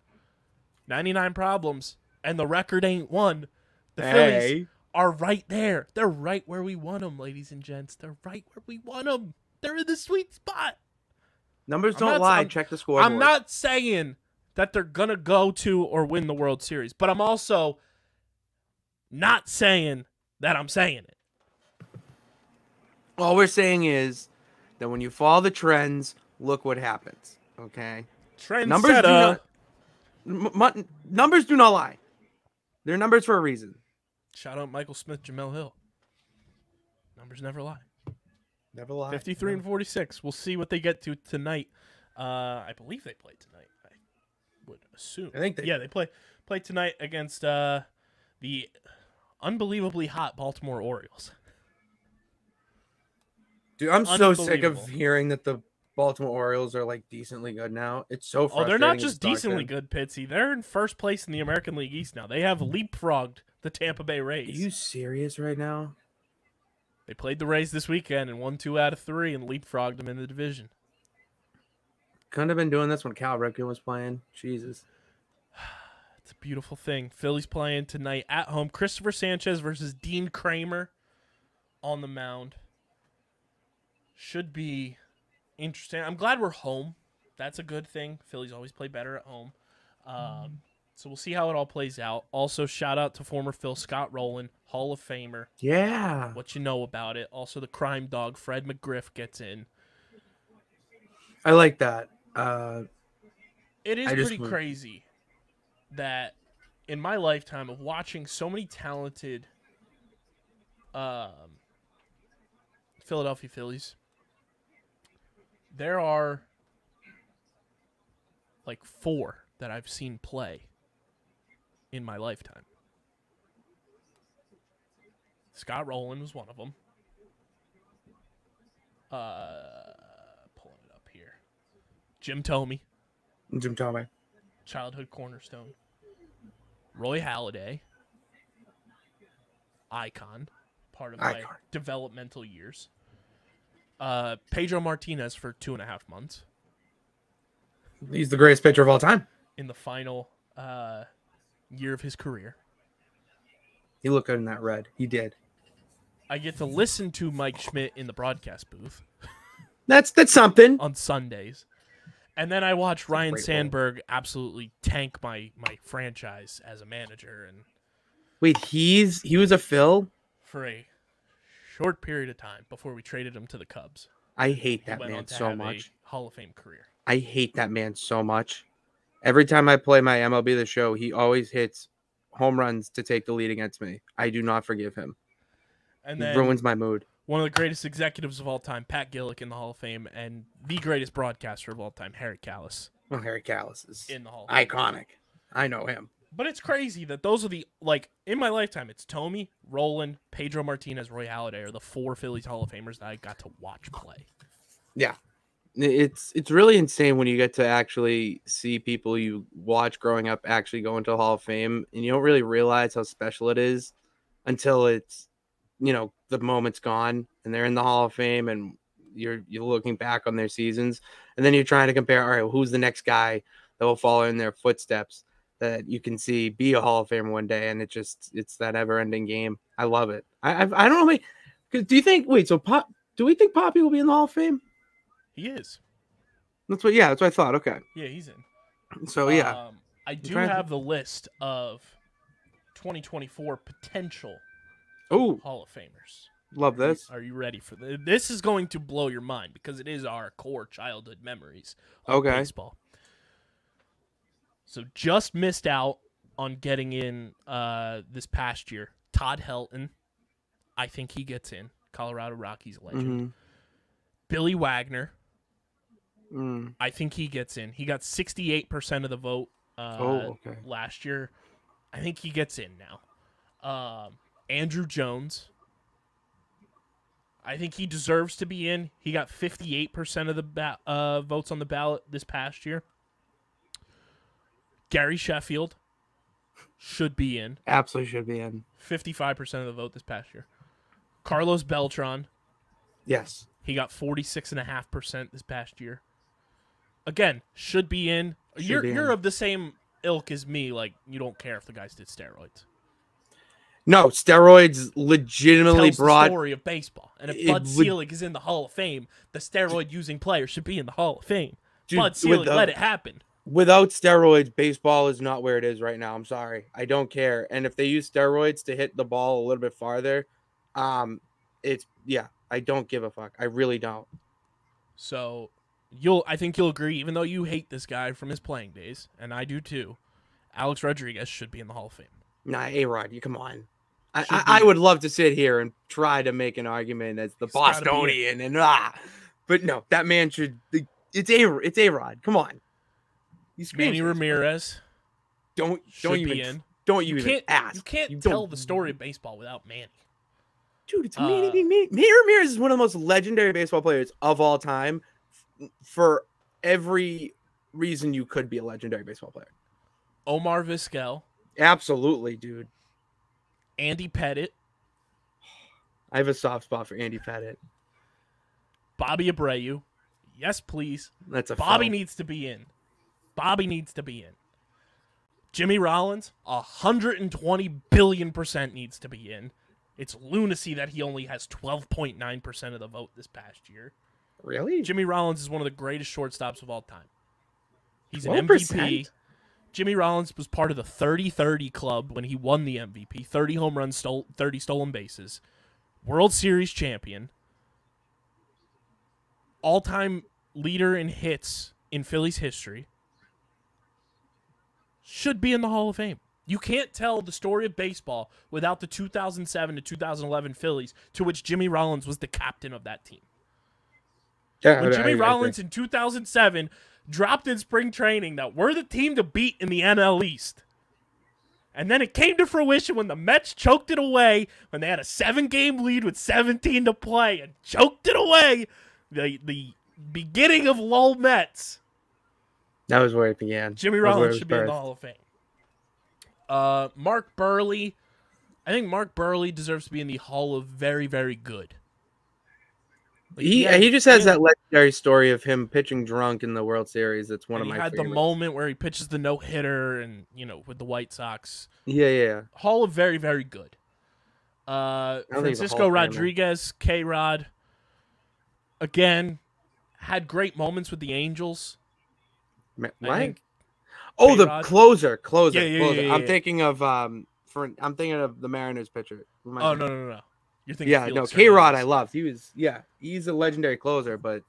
99 problems, and the record ain't won. The Phillies are right there. They're right where we want them, ladies and gents. They're right where we want them. They're in the sweet spot. Numbers don't lie. Check the scoreboard. I'm not saying that they're going to go to or win the World Series, but I'm also not saying that I'm saying it. All we're saying is that when you follow the trends, look what happens. Okay? Numbers do not lie. They're numbers for a reason. Shout out Michael Smith, Jamel Hill. Numbers never lie. Never lie. 53-46. We'll see what they get to tonight. I believe they play tonight. I would assume. I think they play tonight against the unbelievably hot Baltimore Orioles. Dude, I'm so sick of hearing that the Baltimore Orioles are like decently good now. It's so frustrating. Oh, they're not just decently good, Pitsy. They're in first place in the American League East now. They have leapfrogged the Tampa Bay Rays. Are you serious right now? They played the Rays this weekend and won 2 out of 3 and leapfrogged them in the division. Couldn't have been doing this when Cal Ripken was playing. Jesus. It's a beautiful thing. Phillies playing tonight at home. Christopher Sanchez versus Dean Kramer on the mound. Should be interesting. I'm glad we're home. That's a good thing. Phillies always play better at home. So we'll see how it all plays out. Also, shout out to former Phil Scott Rolen, Hall of Famer. Yeah. What you know about it. Also, the crime dog, Fred McGriff, gets in. I like that. It is pretty crazy that in my lifetime of watching so many talented Philadelphia Phillies, there are like 4 that I've seen play in my lifetime. Scott Rolen was one of them. Pulling it up here. Jim Thome. Childhood cornerstone. Roy Halladay. Icon. Part of my developmental years. Pedro Martinez for 2.5 months. He's the greatest pitcher of all time. In the final year of his career. He looked good in that red. He did. I get to listen to Mike Schmidt in the broadcast booth. That's something. On Sundays. And then I watch Ryan Sandberg absolutely tank my franchise as a manager. And wait, he was a Phil? For a short period of time before we traded him to the Cubs. I hate that man so much. Hall of Fame career. I hate that man so much. Every time I play my MLB The Show, he always hits home runs to take the lead against me. I do not forgive him. And he then ruins my mood. One of the greatest executives of all time, Pat Gillick in the Hall of Fame, and the greatest broadcaster of all time, Harry Kalas. Well, Harry Kalas is in the Hall of Fame. Iconic. I know him. But it's crazy that those are the, like, in my lifetime, it's Thome, Rolen, Pedro Martinez, Roy Halladay are the 4 Phillies Hall of Famers that I got to watch play. Yeah. It's really insane when you get to actually see people you watch growing up actually go into the Hall of Fame, and you don't really realize how special it is until it's, the moment's gone and they're in the Hall of Fame and you're looking back on their seasons, and then you're trying to compare, all right, who's the next guy that will follow in their footsteps that you can see be a Hall of Famer one day, and it's that ever-ending game. I love it. I don't know, because do you think do we think Poppy will be in the Hall of Fame? He is. That's what I thought. Okay. Yeah, he's in. So yeah. I do have the list of 2024 potential Hall of Famers. Love this. Are you ready for this? This is going to blow your mind because it is our core childhood memories of baseball. So just missed out on getting in this past year. Todd Helton, I think he gets in. Colorado Rockies legend. Mm-hmm. Billy Wagner, I think he gets in. He got 68% of the vote last year. I think he gets in now. Andrew Jones, I think he deserves to be in. He got 58% of the votes on the ballot this past year. Gary Sheffield should be in. Absolutely should be in. 55% of the vote this past year. Carlos Beltran. Yes. He got 46.5% this past year. Again, should be in. You're of the same ilk as me. Like, you don't care if the guys did steroids. No, steroids legitimately brought the story of baseball. And if Bud Selig is in the Hall of Fame, the steroid-using player should be in the Hall of Fame. Dude, Bud Selig let it happen. Without steroids, baseball is not where it is right now. I'm sorry. I don't care. And if they use steroids to hit the ball a little bit farther, I don't give a fuck. I really don't. So I think you'll agree, even though you hate this guy from his playing days, and I do too, Alex Rodriguez should be in the Hall of Fame. Nah, A-Rod, you come on. I would love to sit here and try to make an argument as the Bostonian but no, that man should. It's A-Rod. Come on. Manny Ramirez. Don't even ask. You can't tell the story of baseball without Manny. Dude, it's Manny. Manny Ramirez is one of the most legendary baseball players of all time for every reason you could be a legendary baseball player. Omar Vizquel. Absolutely, dude. Andy Pettit. I have a soft spot for Andy Pettit. Bobby Abreu. Yes, please. That's a Bobby needs to be in. Jimmy Rollins, 120 billion% needs to be in. It's lunacy that he only has 12.9% of the vote this past year. Really? Jimmy Rollins is one of the greatest shortstops of all time. He's an 12%? MVP. Jimmy Rollins was part of the 30-30 club when he won the MVP. 30 home runs, 30 stolen bases. World Series champion. All-time leader in hits in Phillies history. Should be in the Hall of Fame. You can't tell the story of baseball without the 2007 to 2011 Phillies, to which Jimmy Rollins was the captain of that team. Yeah, When Jimmy Rollins in 2007 dropped in spring training that we're the team to beat in the NL East. And then it came to fruition when the Mets choked it away, when they had a 7-game lead with 17 to play and choked it away. The beginning of lull Mets. That was where it began. Jimmy Rollins should be in the Hall of Fame. Mark Burley. I think Mark Burley deserves to be in the Hall of Very, Very Good. Like, he just has that legendary story of him pitching drunk in the World Series. It's one of my favorites. He had the moment where he pitches the no-hitter and, with the White Sox. Yeah. Hall of Very, Very Good. Francisco Rodriguez, K-Rod. Again, had great moments with the Angels. What? K-Rod. The closer. Yeah. I'm thinking of the Mariners pitcher. No. You're thinking K-Rod I loved. He's a legendary closer, but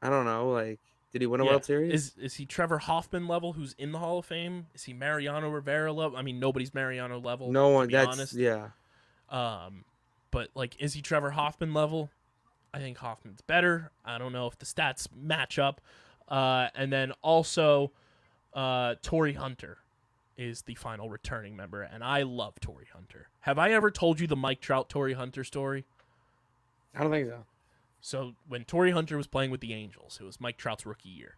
I don't know, did he win a World Series? Is he Trevor Hoffman level who's in the Hall of Fame? Is he Mariano Rivera level? I mean, nobody's Mariano level. No one, to be honest. Yeah. But is he Trevor Hoffman level? I think Hoffman's better. I don't know if the stats match up. And then also Torrey Hunter is the final returning member, and I love Torrey Hunter. Have I ever told you the Mike Trout Torrey Hunter story? I don't think so. So when Torrey Hunter was playing with the Angels, it was Mike Trout's rookie year.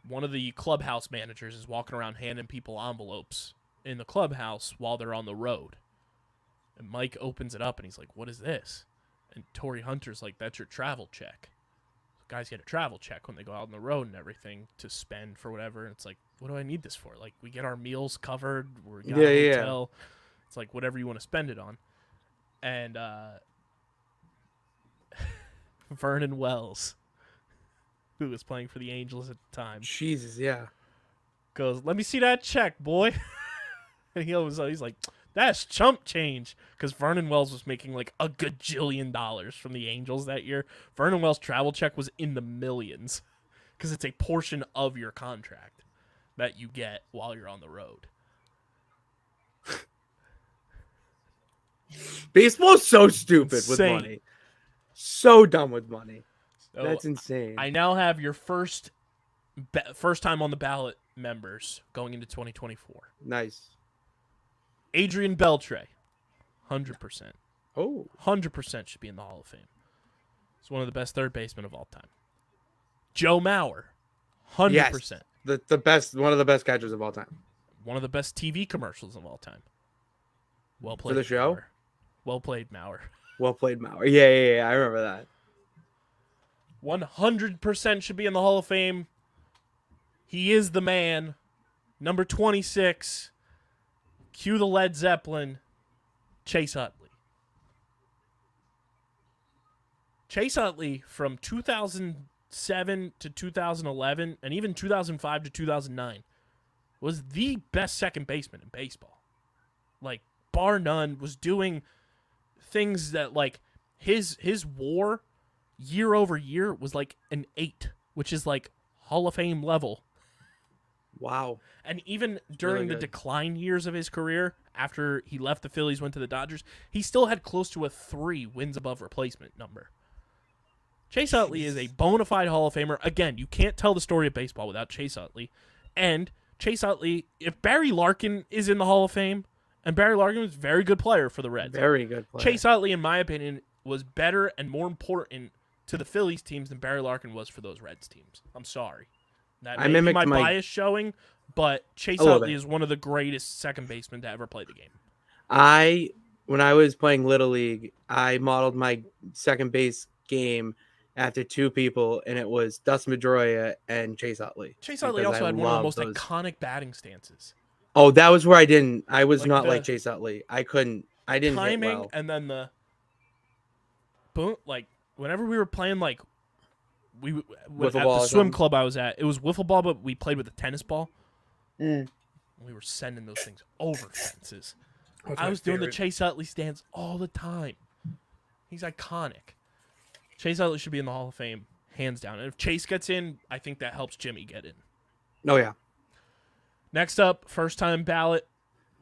One of the clubhouse managers is walking around handing people envelopes in the clubhouse while they're on the road. And Mike opens it up and he's like, "What is this?" And Torrey Hunter's like, "That's your travel check." Guys get a travel check when they go out on the road and everything to spend for whatever. And it's like, what do I need this for? We get our meals covered. We got a hotel. It's like whatever you want to spend it on. And Vernon Wells, who was playing for the Angels at the time, Jesus, yeah, goes, "Let me see that check, boy." And he's like, "That's chump change," because Vernon Wells was making a gajillion dollars from the Angels that year. Vernon Wells' travel check was in the millions because it's a portion of your contract that you get while you're on the road. Baseball's so stupid with money. So dumb with money. So that's insane. I now have your first time on the ballot members going into 2024. Nice. Adrian Beltre, 100%. Oh. 100% should be in the Hall of Fame. He's one of the best third basemen of all time. Joe Mauer, 100%. Yes, the best, one of the best catchers of all time. One of the best TV commercials of all time. Well played. For the show? Mauer. Well played, Mauer. Well played, Mauer. Yeah, I remember that. 100% should be in the Hall of Fame. He is the man. Number 26. Cue the Led Zeppelin. Chase Utley. Chase Utley from 2007 to 2011 and even 2005 to 2009 was the best second baseman in baseball. Bar none, was doing things that his WAR year over year was an 8, which is Hall of Fame level. Wow. And even during the decline years of his career, after he left the Phillies, went to the Dodgers, he still had close to a 3 wins above replacement number. Chase Utley is a bona fide Hall of Famer. Again, you can't tell the story of baseball without Chase Utley. And Chase Utley, if Barry Larkin is in the Hall of Fame, and Barry Larkin was a very good player for the Reds. Very good player. Chase Utley, in my opinion, was better and more important to the Phillies teams than Barry Larkin was for those Reds teams. I'm sorry. That may be my bias showing, but Chase Utley is one of the greatest second basemen to ever play the game. When I was playing Little League, I modeled my second base game after two people, and it was Dustin Pedroia and Chase Utley. Chase Utley also had one of the most iconic batting stances. Oh, that was where I was not like Chase Utley. I didn't timing, hit well. And then the boom, like whenever we were playing like at the swim club I was at, it was wiffle ball, but we played with a tennis ball. We were sending those things over fences. I was doing the Chase Utley stance all the time. He's iconic. Chase Utley should be in the Hall of Fame, hands down. And if Chase gets in, I think that helps Jimmy get in. Oh, yeah. Next up, first-time ballot,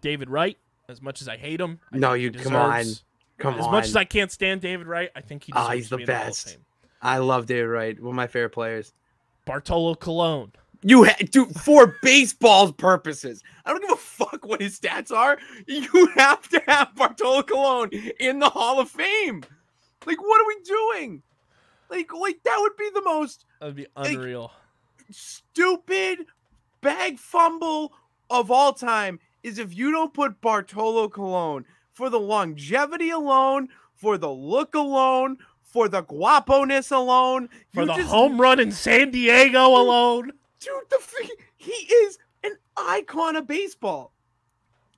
David Wright. As much as I hate him, come on. As much as I can't stand David Wright, I think he deserves he's to the be best. in the Hall of Fame. I love David Wright. One of my favorite players. Bartolo Colon. Dude, for baseball's purposes, I don't give a fuck what his stats are. You have to have Bartolo Colon in the Hall of Fame. Like, what are we doing? Like that would be the most. That would be unreal. Stupid bag fumble of all time is if you don't put Bartolo Colon for the longevity alone, for the look alone, for the guapo-ness alone, for the home run in San Diego alone. Dude, he is an icon of baseball.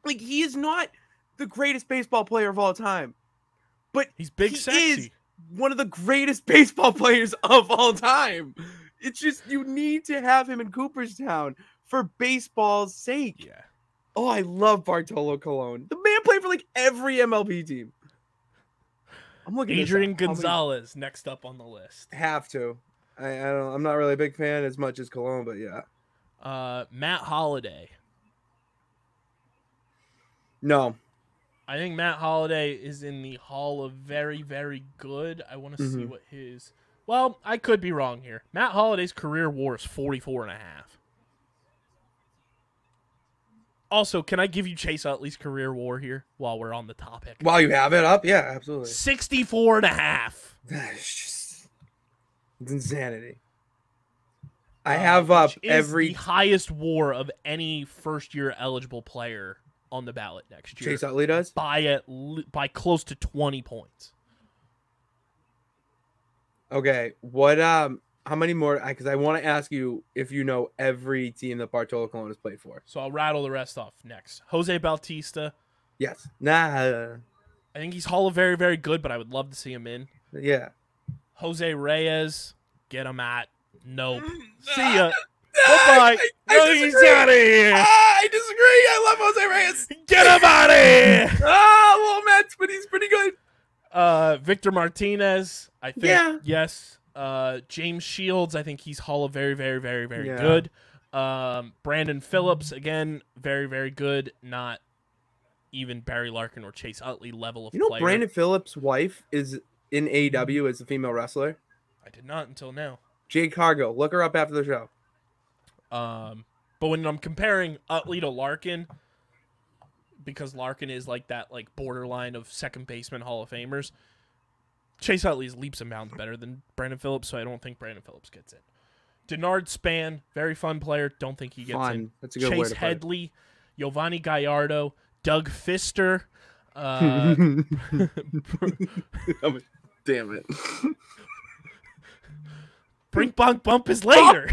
Like, he is not the greatest baseball player of all time, but he's big, sexy. Is one of the greatest baseball players of all time. It's just, you need to have him in Cooperstown for baseball's sake. Yeah. Oh, I love Bartolo Colon. The man played for like every MLB team. I'm looking. Adrian Gonzalez next up on the list. Have to. I'm not really a big fan as much as Colon, but yeah. Matt Holliday. No. I think Matt Holliday is in the Hall of Very, Very Good. I want to see what his... Well, I could be wrong here. Matt Holliday's career WAR is 44.5. Also, can I give you Chase Utley's career WAR here while we're on the topic? While you have it up? Yeah, absolutely. 64.5. It's insanity. I have up the highest WAR of any first-year eligible player on the ballot next year. Chase Utley does? By close to 20 points. Okay, what how many more? Because I want to ask you if you know every team that Bartolo Colon has played for. So I'll rattle the rest off next. Jose Bautista. Yes. Nah. I think he's Hall of Very, Very Good, but I would love to see him in. Yeah. Jose Reyes. Get him at. Nope. See ya. Bye-bye. He's out of here. I disagree. I love Jose Reyes. Get him out of here. Little Mets, but he's pretty good. Victor Martinez. I think. Yeah. Yes. James Shields, I think he's Hall of Very, Very, Very, Very Good. Brandon Phillips, again, very, very good. Not even Barry Larkin or Chase Utley level of player. Brandon Phillips' wife is in AEW as a female wrestler? I did not until now. Jade Cargill. Look her up after the show. But when I'm comparing Utley to Larkin, because Larkin is like that borderline of second baseman Hall of Famers, Chase Utley is leaps and bounds better than Brandon Phillips, so I don't think Brandon Phillips gets it. Denard Span, very fun player. Don't think he gets in. That's a good Chase word to Headley, Giovanni Gallardo, Doug Fister. Damn it. Brink Bonk Bump is later.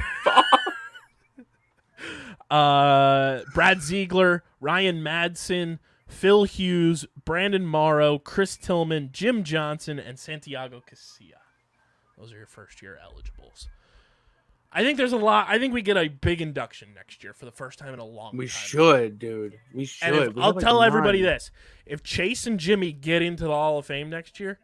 Brad Ziegler, Ryan Madsen, Phil Hughes, Brandon Morrow, Chris Tillman, Jim Johnson, and Santiago Casilla. Those are your first-year eligibles. I think there's a lot. I think we get a big induction next year for the first time in a long time. We should, dude. We should. And I'll tell everybody this. If Chase and Jimmy get into the Hall of Fame next year,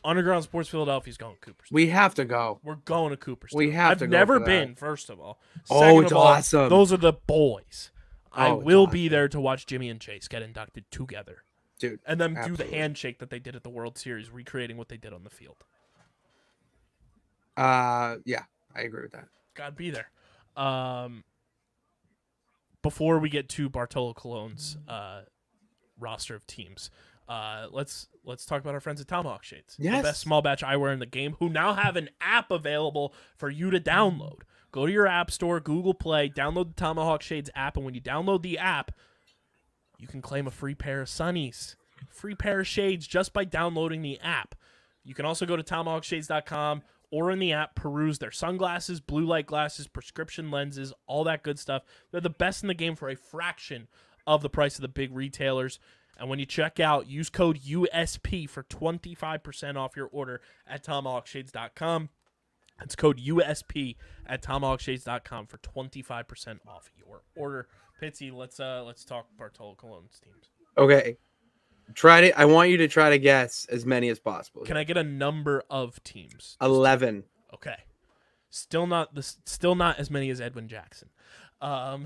Underground Sports Philadelphia's going to Cooperstown. We have to go. We're going to Cooperstown. We have to go. I've never for been, that. first of all. It's awesome. Those are the boys. I will awesome. be there to watch Jimmy and Chase get inducted together. Dude. And then do absolutely. the handshake that they did at the World Series, recreating what they did on the field. Yeah, I agree with that. Gotta be there. Before we get to Bartolo Colon's roster of teams, let's talk about our friends at Tomahawk Shades. Yes. The best small batch eyewear in the game, who now have an app available for you to download. Go to your app store, Google Play, download the Tomahawk Shades app, and when you download the app, you can claim a free pair of sunnies, free pair of shades just by downloading the app. You can also go to tomahawkshades.com or in the app, peruse their sunglasses, blue light glasses, prescription lenses, all that good stuff. They're the best in the game for a fraction of the price of the big retailers. And when you check out, use code USP for 25% off your order at TomahawkShades.com. It's code USP at TomahawkShades.com for 25% off your order. Pitsy, let's talk Bartolo Colon's teams. Okay. I want you to try to guess as many as possible. Can I get a number of teams? 11. Okay. Still not as many as Edwin Jackson. How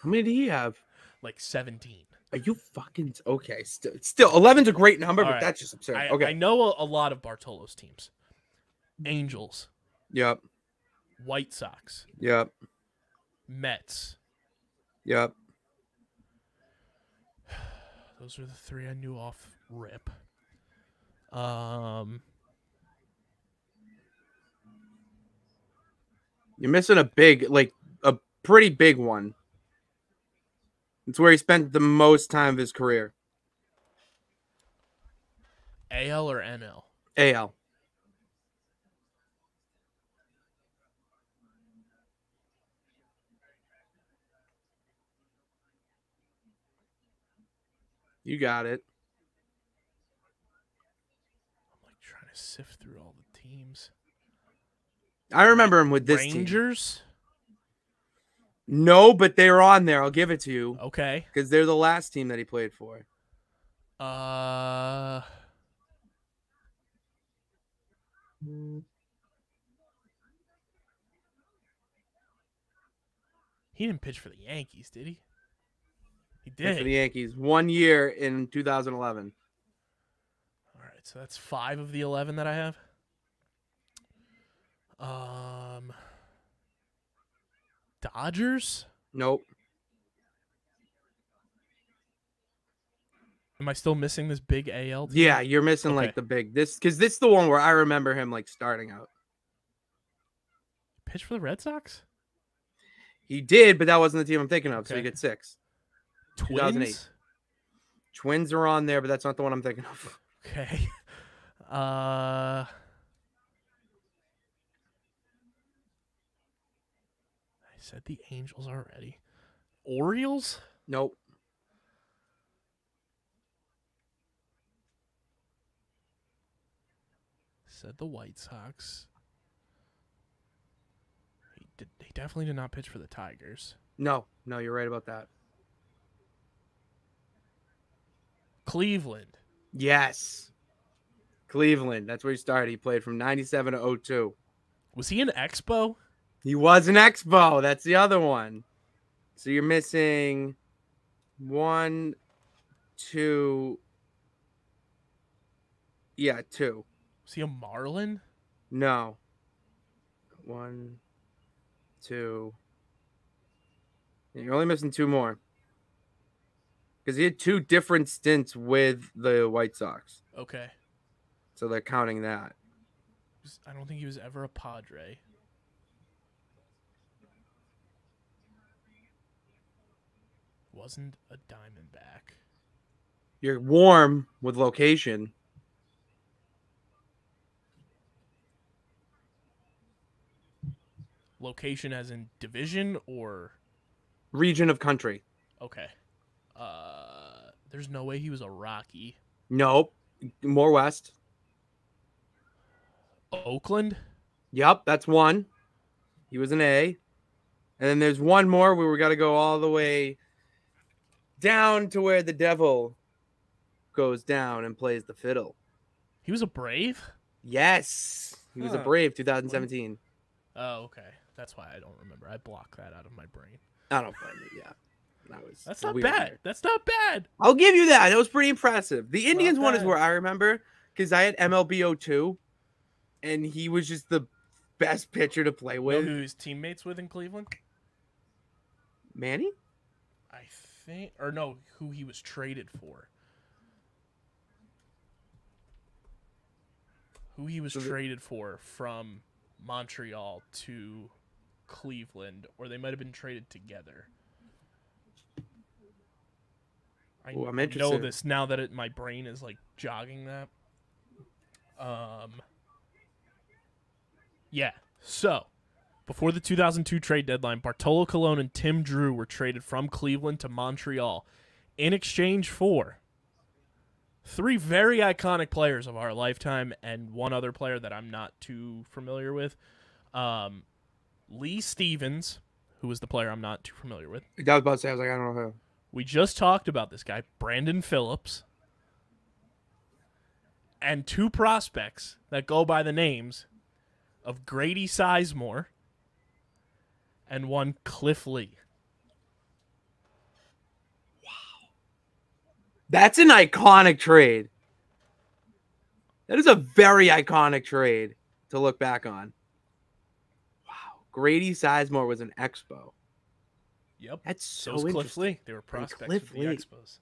many do you have? Like 17. Are you fucking okay? Still 11's a great number, but that's just absurd. Okay. I know a lot of Bartolo's teams. Angels. Yep. White Sox. Yep. Mets. Yep. Those are the three I knew off rip. You're missing a pretty big one. It's where he spent the most time of his career. AL or NL? AL. You got it. I'm like trying to sift through all the teams. I remember him with this Rangers? Team. No, but they were on there. I'll give it to you. Okay. Because they're the last team that he played for. He didn't pitch for the Yankees, did he? He did. Pitched for the Yankees 1 year in 2011. All right, so that's 5 of the 11 that I have. Dodgers? Nope. Am I still missing this big AL team? Yeah, you're missing like the big because this is the one where I remember him like starting out. Pitch for the Red Sox? He did, but that wasn't the team I'm thinking of. So he gets 6. Twins? 2008. Twins are on there, but that's not the one I'm thinking of. Okay. I said the Angels already. Orioles? Nope. Said the White Sox. He definitely did not pitch for the Tigers. No, you're right about that. Cleveland. Yes. Cleveland. That's where he started. He played from 97 to 02. Was he an Expo? He was an Expo. That's the other one. So you're missing 1, 2. Yeah, 2. Was he a Marlin? No. 1, 2. You're only missing 2 more. Because he had 2 different stints with the White Sox. Okay. So they're counting that. I don't think he was ever a Padre. Wasn't a Diamondback. You're warm with location. Location as in division or region of country. Okay. There's no way he was a Rocky. Nope. More west. Oakland? Yep, that's 1. He was an A. And then there's 1 more where we got to go all the way down to where the devil goes down and plays the fiddle. He was a Brave? Yes. He was a Brave 2017. Oh, okay. That's why I don't remember. I blocked that out of my brain. I don't blame you. Yeah. That's not bad. There. That's not bad. I'll give you that. That was pretty impressive. The Indians one is where I remember because I had MLB 02 and he was just the best pitcher to play with. Know who his teammates with in Cleveland? Manny? I think, or no, who he was traded for. Who he was traded for from Montreal to Cleveland, or they might have been traded together. I'm interested. know this now that my brain is like jogging that. Yeah. So, before the 2002 trade deadline, Bartolo Colon and Tim Drew were traded from Cleveland to Montreal in exchange for 3 very iconic players of our lifetime and one other player that I'm not too familiar with. Lee Stevens, who was the player I'm not too familiar with. I was about to say, I was like, I don't know who. We just talked about this guy, Brandon Phillips. And 2 prospects that go by the names of Grady Sizemore and one Cliff Lee. That's an iconic trade. That is a very iconic trade to look back on. Wow. Grady Sizemore was an Expo. Yep. That's so was Cliff interesting. Lee. They were prospects Cliff of the Lee. Expos.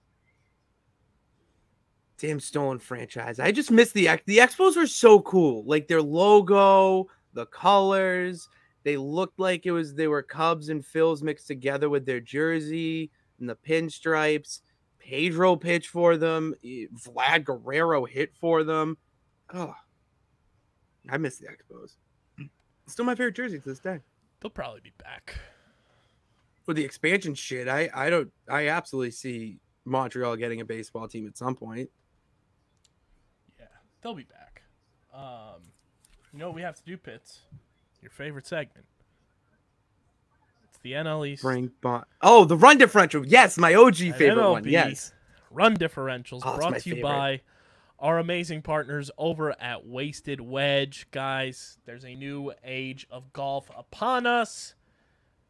Damn stolen franchise. I just miss the Expos were so cool. Like their logo, the colors. They looked like they were Cubs and Phils mixed together with their jersey and the pinstripes. Pedro pitched for them. Vlad Guerrero hit for them. Oh, I miss the Expos. Still my favorite jersey to this day. They'll probably be back. For the expansion shit, I absolutely see Montreal getting a baseball team at some point. Yeah, they'll be back. You know what we have to do, Pitts? Your favorite segment. It's the NL East. Oh, the run differential. Yes, my OG favorite MLB one. Yes. Run differentials brought to you favorite. by our amazing partners over at Wasted Wedge. Guys, there's a new age of golf upon us,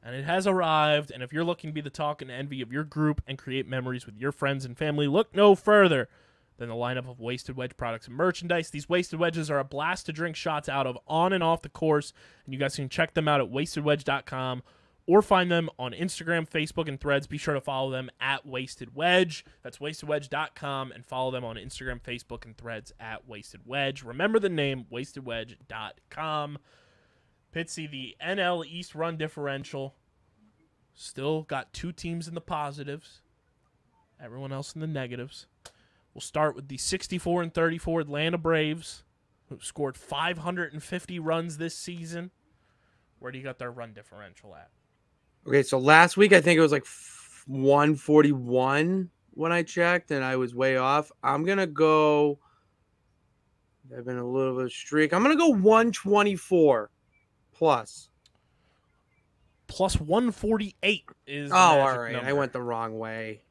and it has arrived. And if you're looking to be the talk and envy of your group and create memories with your friends and family, look no further than the lineup of Wasted Wedge products and merchandise. These Wasted Wedges are a blast to drink shots out of on and off the course, and you guys can check them out at wastedwedge.com or find them on Instagram, Facebook, and Threads. Be sure to follow them at Wasted Wedge. That's wastedwedge.com, and follow them on Instagram, Facebook, and Threads at Wasted Wedge. Remember the name, wastedwedge.com. Pitsy, the NL East run differential, still got 2 teams in the positives, everyone else in the negatives. We'll start with the 64-34 Atlanta Braves, who scored 550 runs this season. Where do you got their run differential at? Okay, so last week I think it was like 141 when I checked, and I was way off. I'm going to go – I've been a little bit of a streak. I'm going to go 124 plus. Plus 148 is the all magic right. number. I went the wrong way.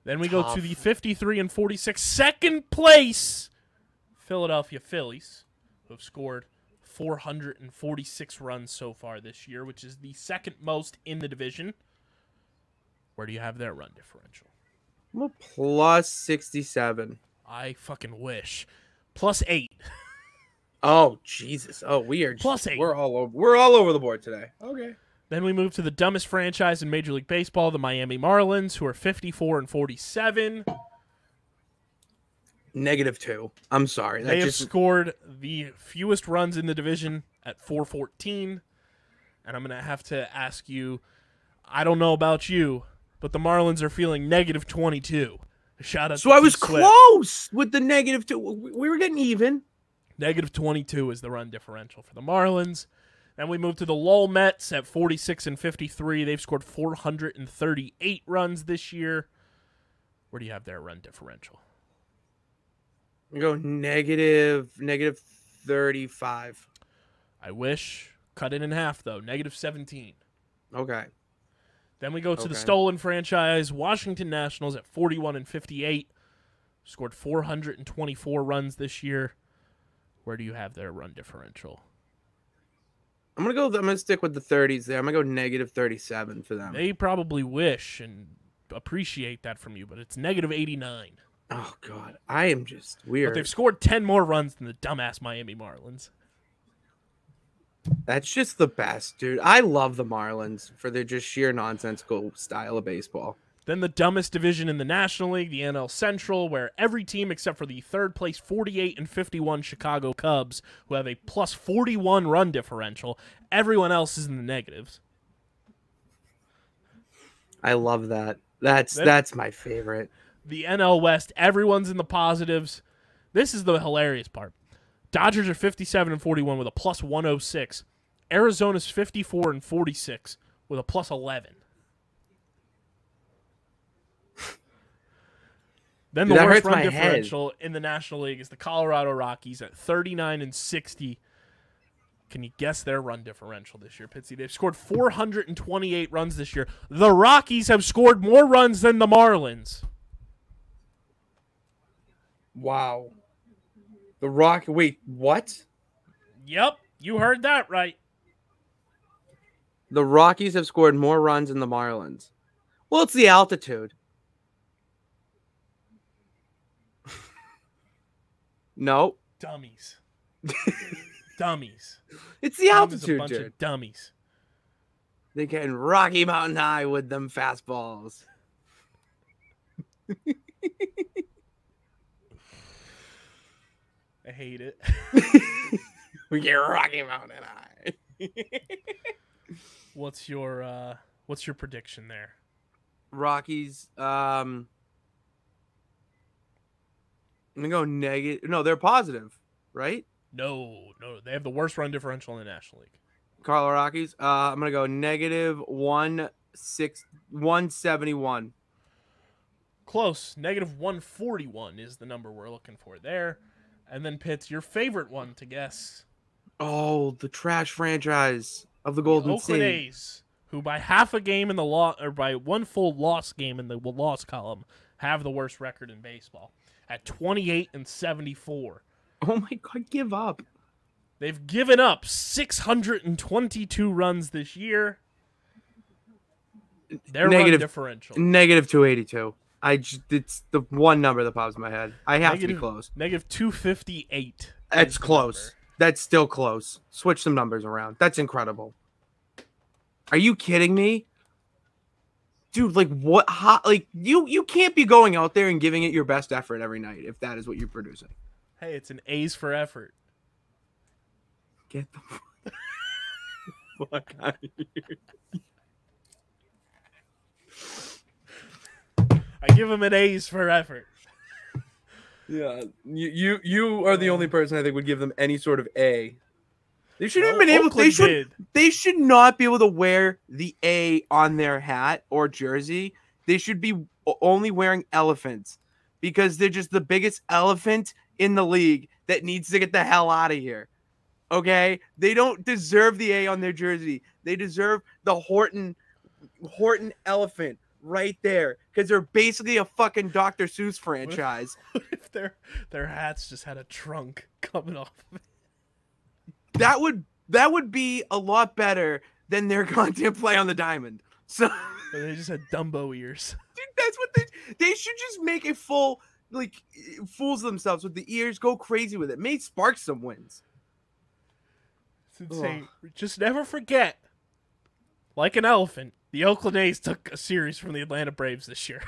Then we go to the 53-46 second place Philadelphia Phillies, who have scored 446 runs so far this year, which is the second most in the division. Where do you have their run differential? I'm a plus 67. I fucking wish. Plus 8. Oh, Jesus. Oh, we are Plus 8. We're all over the board today. Okay. Then we move to the dumbest franchise in Major League Baseball, the Miami Marlins, who are 54-47. -2. I'm sorry. They have scored the fewest runs in the division at 414. And I'm going to have to ask you, I don't know about you, but the Marlins are feeling -22. Shout out to I was T-Swift. close with the -2. We were getting even. -22 is the run differential for the Marlins. Then we move to the Lowell Mets at 46-53. They've scored 438 runs this year. Where do you have their run differential? We go -35. I wish. Cut it in half, though. -17. Okay. Then we go to the stolen franchise, Washington Nationals at 41-58. Scored 424 runs this year. Where do you have their run differential? I'm gonna stick with the 30s there. I'm gonna go -37 for them. They probably wish and appreciate that from you, but it's -89. Oh God, I am just weird. But they've scored 10 more runs than the dumbass Miami Marlins. That's just the best, dude. I love the Marlins for their just sheer nonsensical style of baseball. Then the dumbest division in the National League, the NL Central, where every team except for the third place 48-51 Chicago Cubs, who have a plus 41 run differential, everyone else is in the negatives. I love that. That's my favorite. The NL West, everyone's in the positives. This is the hilarious part. Dodgers are 57-41 with a plus 106. Arizona's 54-46 with a plus 11. Then the worst run differential in the National League is the Colorado Rockies at 39-60. Can you guess their run differential this year, Pitsy? They've scored 428 runs this year. The Rockies have scored more runs than the Marlins. Wow. Wait, what? Yep, you heard that right. The Rockies have scored more runs than the Marlins. Well, it's the altitude. No. Dummies. Dummies. It's the altitude, a bunch of dummies. They're getting Rocky Mountain High with them fastballs. I hate it. We get Rocky Mountain High. What's your prediction there? Rockies. I'm gonna go negative. No, they're positive, right? No, they have the worst run differential in the National League. Colorado Rockies. I'm gonna go negative 171. Close. Negative 141 is the number we're looking for there. And then Pitts, your favorite one to guess. Oh, the trash franchise of the Golden State. Oakland A's, who by half a game in the or by one full loss game in the loss column, have the worst record in baseball at 28-74. Oh my God, give up. They've given up 622 runs this year. Their run differential. Negative 282. It's the one number that pops in my head. I have to be close. Negative 258. That's close. That's still close. Switch some numbers around. That's incredible. Are you kidding me? Dude, like what? You can't be going out there and giving it your best effort every night if that is what you're producing. Hey, it's an A's for effort. Get the fuck out of here. I give him an A's for effort. Yeah, you are the only person I think would give them any sort of A. They shouldn't have been able. They should not be able to wear the A on their hat or jersey. They should be only wearing elephants because they're just the biggest elephant in the league that needs to get the hell out of here. Okay, they don't deserve the A on their jersey. They deserve the Horton elephant right there because they're basically a fucking Dr. Seuss franchise. What if their hats just had a trunk coming off of it? That would be a lot better than their goddamn play on the diamond. So they just had Dumbo ears. Dude, that's what they should just make a full fools themselves with the ears, go crazy with it. May spark some wins. It's insane. Ugh. Just never forget, like an elephant, the Oakland A's took a series from the Atlanta Braves this year.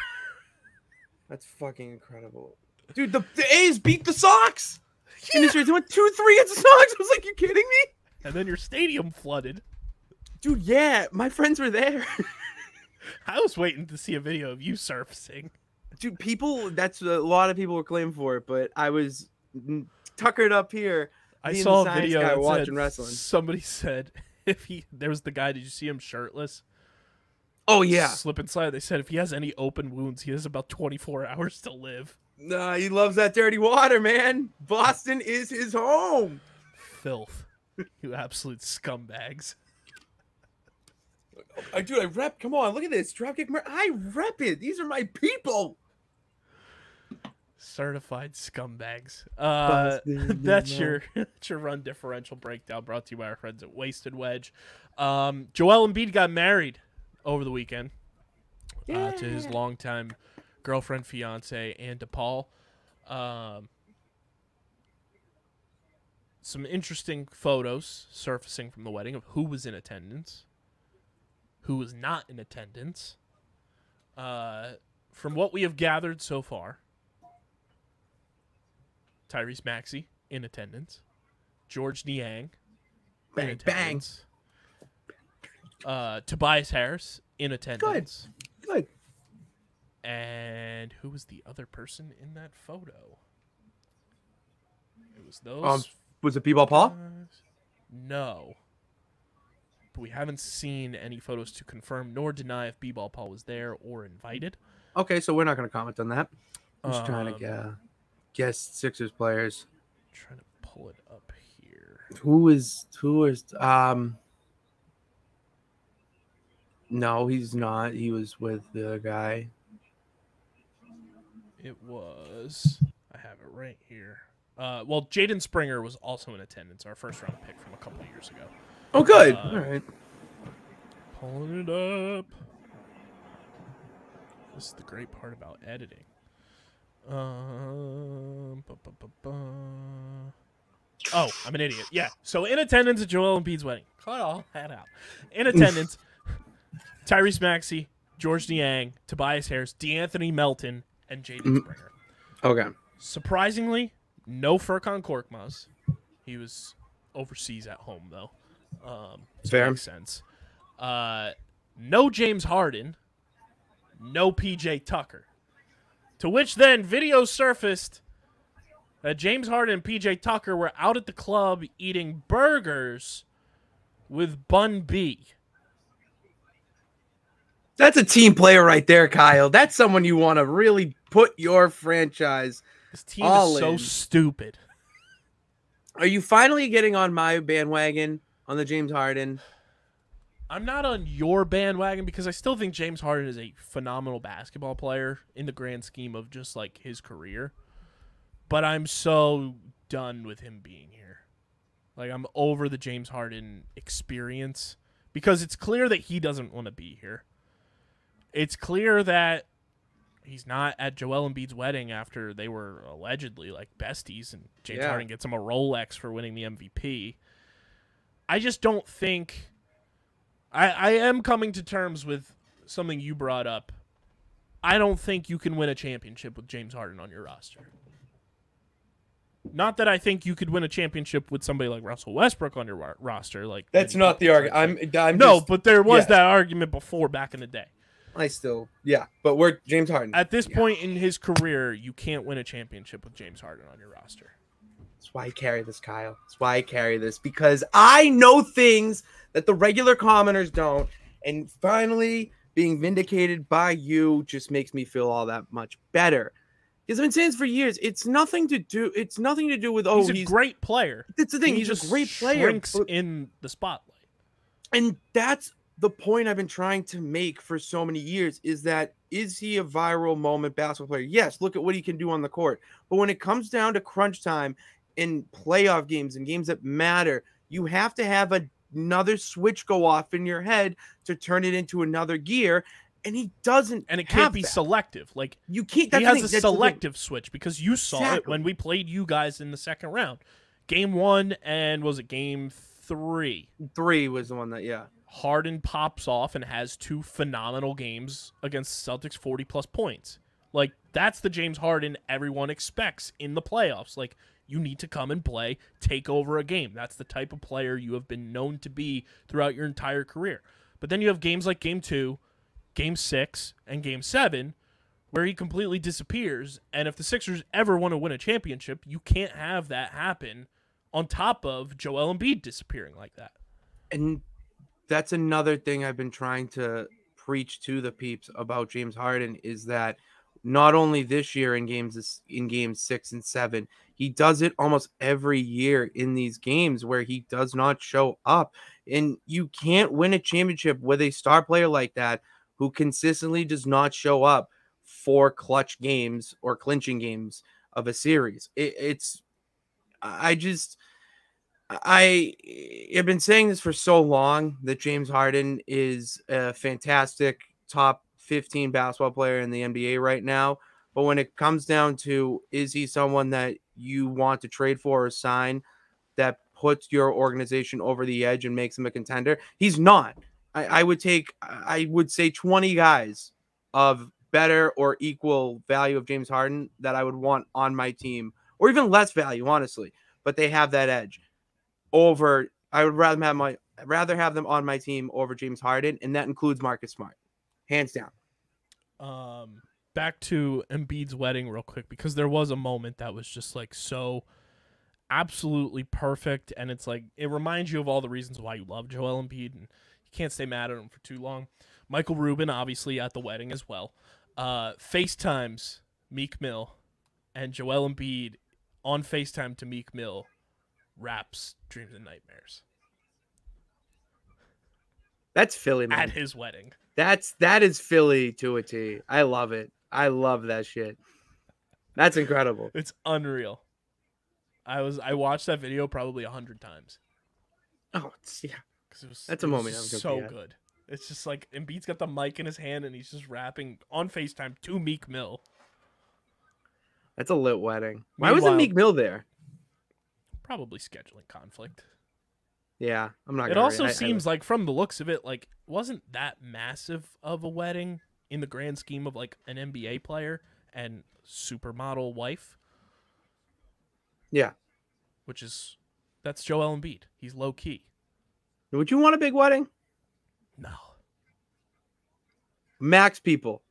That's fucking incredible. Dude, the A's beat the Sox! Yeah. In this series, they went 2-3 against the Sox. I was like, you kidding me? And then your stadium flooded. Dude, yeah, my friends were there. I was waiting to see a video of you surfacing. Dude, that's a lot of people were claiming for it, but I was tuckered up here. I saw a video guy that watching said, wrestling. Somebody said there was the guy, did you see him shirtless? Oh, yeah. Slip and slide. They said if he has any open wounds, he has about 24 hours to live. Nah, he loves that dirty water, man. Boston is his home. Filth. You absolute scumbags. Dude, I rep. Come on, look at this. Dropkick. I rep it. These are my people. Certified scumbags. That's your run differential breakdown brought to you by our friends at Wasted Wedge. Joel Embiid got married over the weekend to his longtime girlfriend, fiance, and DePaul. Some interesting photos surfacing from the wedding of who was in attendance, who was not in attendance. From what we have gathered so far, Tyrese Maxey in attendance, George Niang in attendance, Tobias Harris in attendance. Good. And who was the other person in that photo? It was those Was it B-Ball Paul? No. But we haven't seen any photos to confirm nor deny if B-Ball Paul was there or invited. Okay, so we're not going to comment on that. I'm just trying to guess Sixers players. Trying to pull it up here. Who is no, he's not. He was with the other guy. It was, I have it right here. Well, Jaden Springer was also in attendance, our first round pick from a couple of years ago. Oh, good. All right. Pulling it up. This is the great part about editing. Oh, I'm an idiot. Yeah. So in attendance at Joel Embiid's wedding. Cut all that out. In attendance, Tyrese Maxey, George Niang, Tobias Harris, DeAnthony Melton, and Jaden Springer. Okay. Surprisingly, no Furkan Korkmaz. He was overseas at home, though. So Fair. Makes sense. No James Harden. No PJ Tucker. To which then video surfaced that James Harden and PJ Tucker were out at the club eating burgers with Bun B. That's a team player right there, Kyle. That's someone you want to really put your franchise. This team is so stupid. Are you finally getting on my bandwagon on the James Harden? I'm not on your bandwagon because I still think James Harden is a phenomenal basketball player in the grand scheme of just like his career. But I'm so done with him being here. Like, I'm over the James Harden experience because it's clear that he doesn't want to be here. It's clear that he's not at Joel Embiid's wedding after they were allegedly like besties and James Harden gets him a Rolex for winning the MVP. I just don't think... I am coming to terms with something you brought up. I don't think you can win a championship with James Harden on your roster. Not that I think you could win a championship with somebody like Russell Westbrook on your roster. Like that's not the argument. I'm no, but there was that argument before back in the day. But we're James Harden. At this point in his career, you can't win a championship with James Harden on your roster. That's why I carry this, Kyle. That's why I carry this, because I know things that the regular commoners don't, and finally being vindicated by you just makes me feel all that much better. Because I've been saying this for years. It's nothing to do with he's a great player. That's the thing. He's a great player. Shrinks in the spotlight, and that's the point I've been trying to make for so many years. Is he a viral moment basketball player? Yes. Look at what he can do on the court. But when it comes down to crunch time in playoff games and games that matter, you have to have another switch go off in your head to turn it into another gear. And he doesn't, and it can't be selective. Like you can't. He has a selective switch because you saw it when we played you guys in the second round, game 1, and was it game 3? 3 was the one that Harden pops off and has 2 phenomenal games against Celtics, 40+ points. Like that's the James Harden everyone expects in the playoffs. Like you need to come and play, take over a game. That's the type of player you have been known to be throughout your entire career. But then you have games like game 2. Game 6 and Game 7, where he completely disappears. And if the Sixers ever want to win a championship, you can't have that happen on top of Joel Embiid disappearing like that. And that's another thing I've been trying to preach to the peeps about James Harden is that not only this year in games 6 and 7, he does it almost every year in these games where he does not show up. And you can't win a championship with a star player like that who consistently does not show up for clutch games or clinching games of a series. I've been saying this for so long that James Harden is a fantastic top 15 basketball player in the NBA right now. But when it comes down to, is he someone that you want to trade for or sign that puts your organization over the edge and makes him a contender? He's not. I would say 20 guys of better or equal value of James Harden that I would want on my team, or even less value, honestly. But they have that edge over. I would rather have them on my team over James Harden, and that includes Marcus Smart, hands down. Back to Embiid's wedding real quick, because there was a moment that was just like so absolutely perfect, and it's like it reminds you of all the reasons why you love Joel Embiid, and you can't stay mad at him for too long. Michael Rubin, obviously, at the wedding as well. FaceTimes Meek Mill, and Joel Embiid on FaceTime to Meek Mill raps Dreams and Nightmares. That's Philly, man. At his wedding. That is Philly to a T. I love it. I love that shit. That's incredible. It's unreal. I watched that video probably 100 times. Oh, yeah. That's a moment. So good. It's just like Embiid's got the mic in his hand and he's just rapping on FaceTime to Meek Mill. That's a lit wedding. Why wasn't Meek Mill there? Probably scheduling conflict. Yeah, I'm not. It also seems like, from the looks of it, like wasn't that massive of a wedding in the grand scheme of like an NBA player and supermodel wife. Yeah, that's Joel Embiid. He's low key. Would you want a big wedding? No. Max people.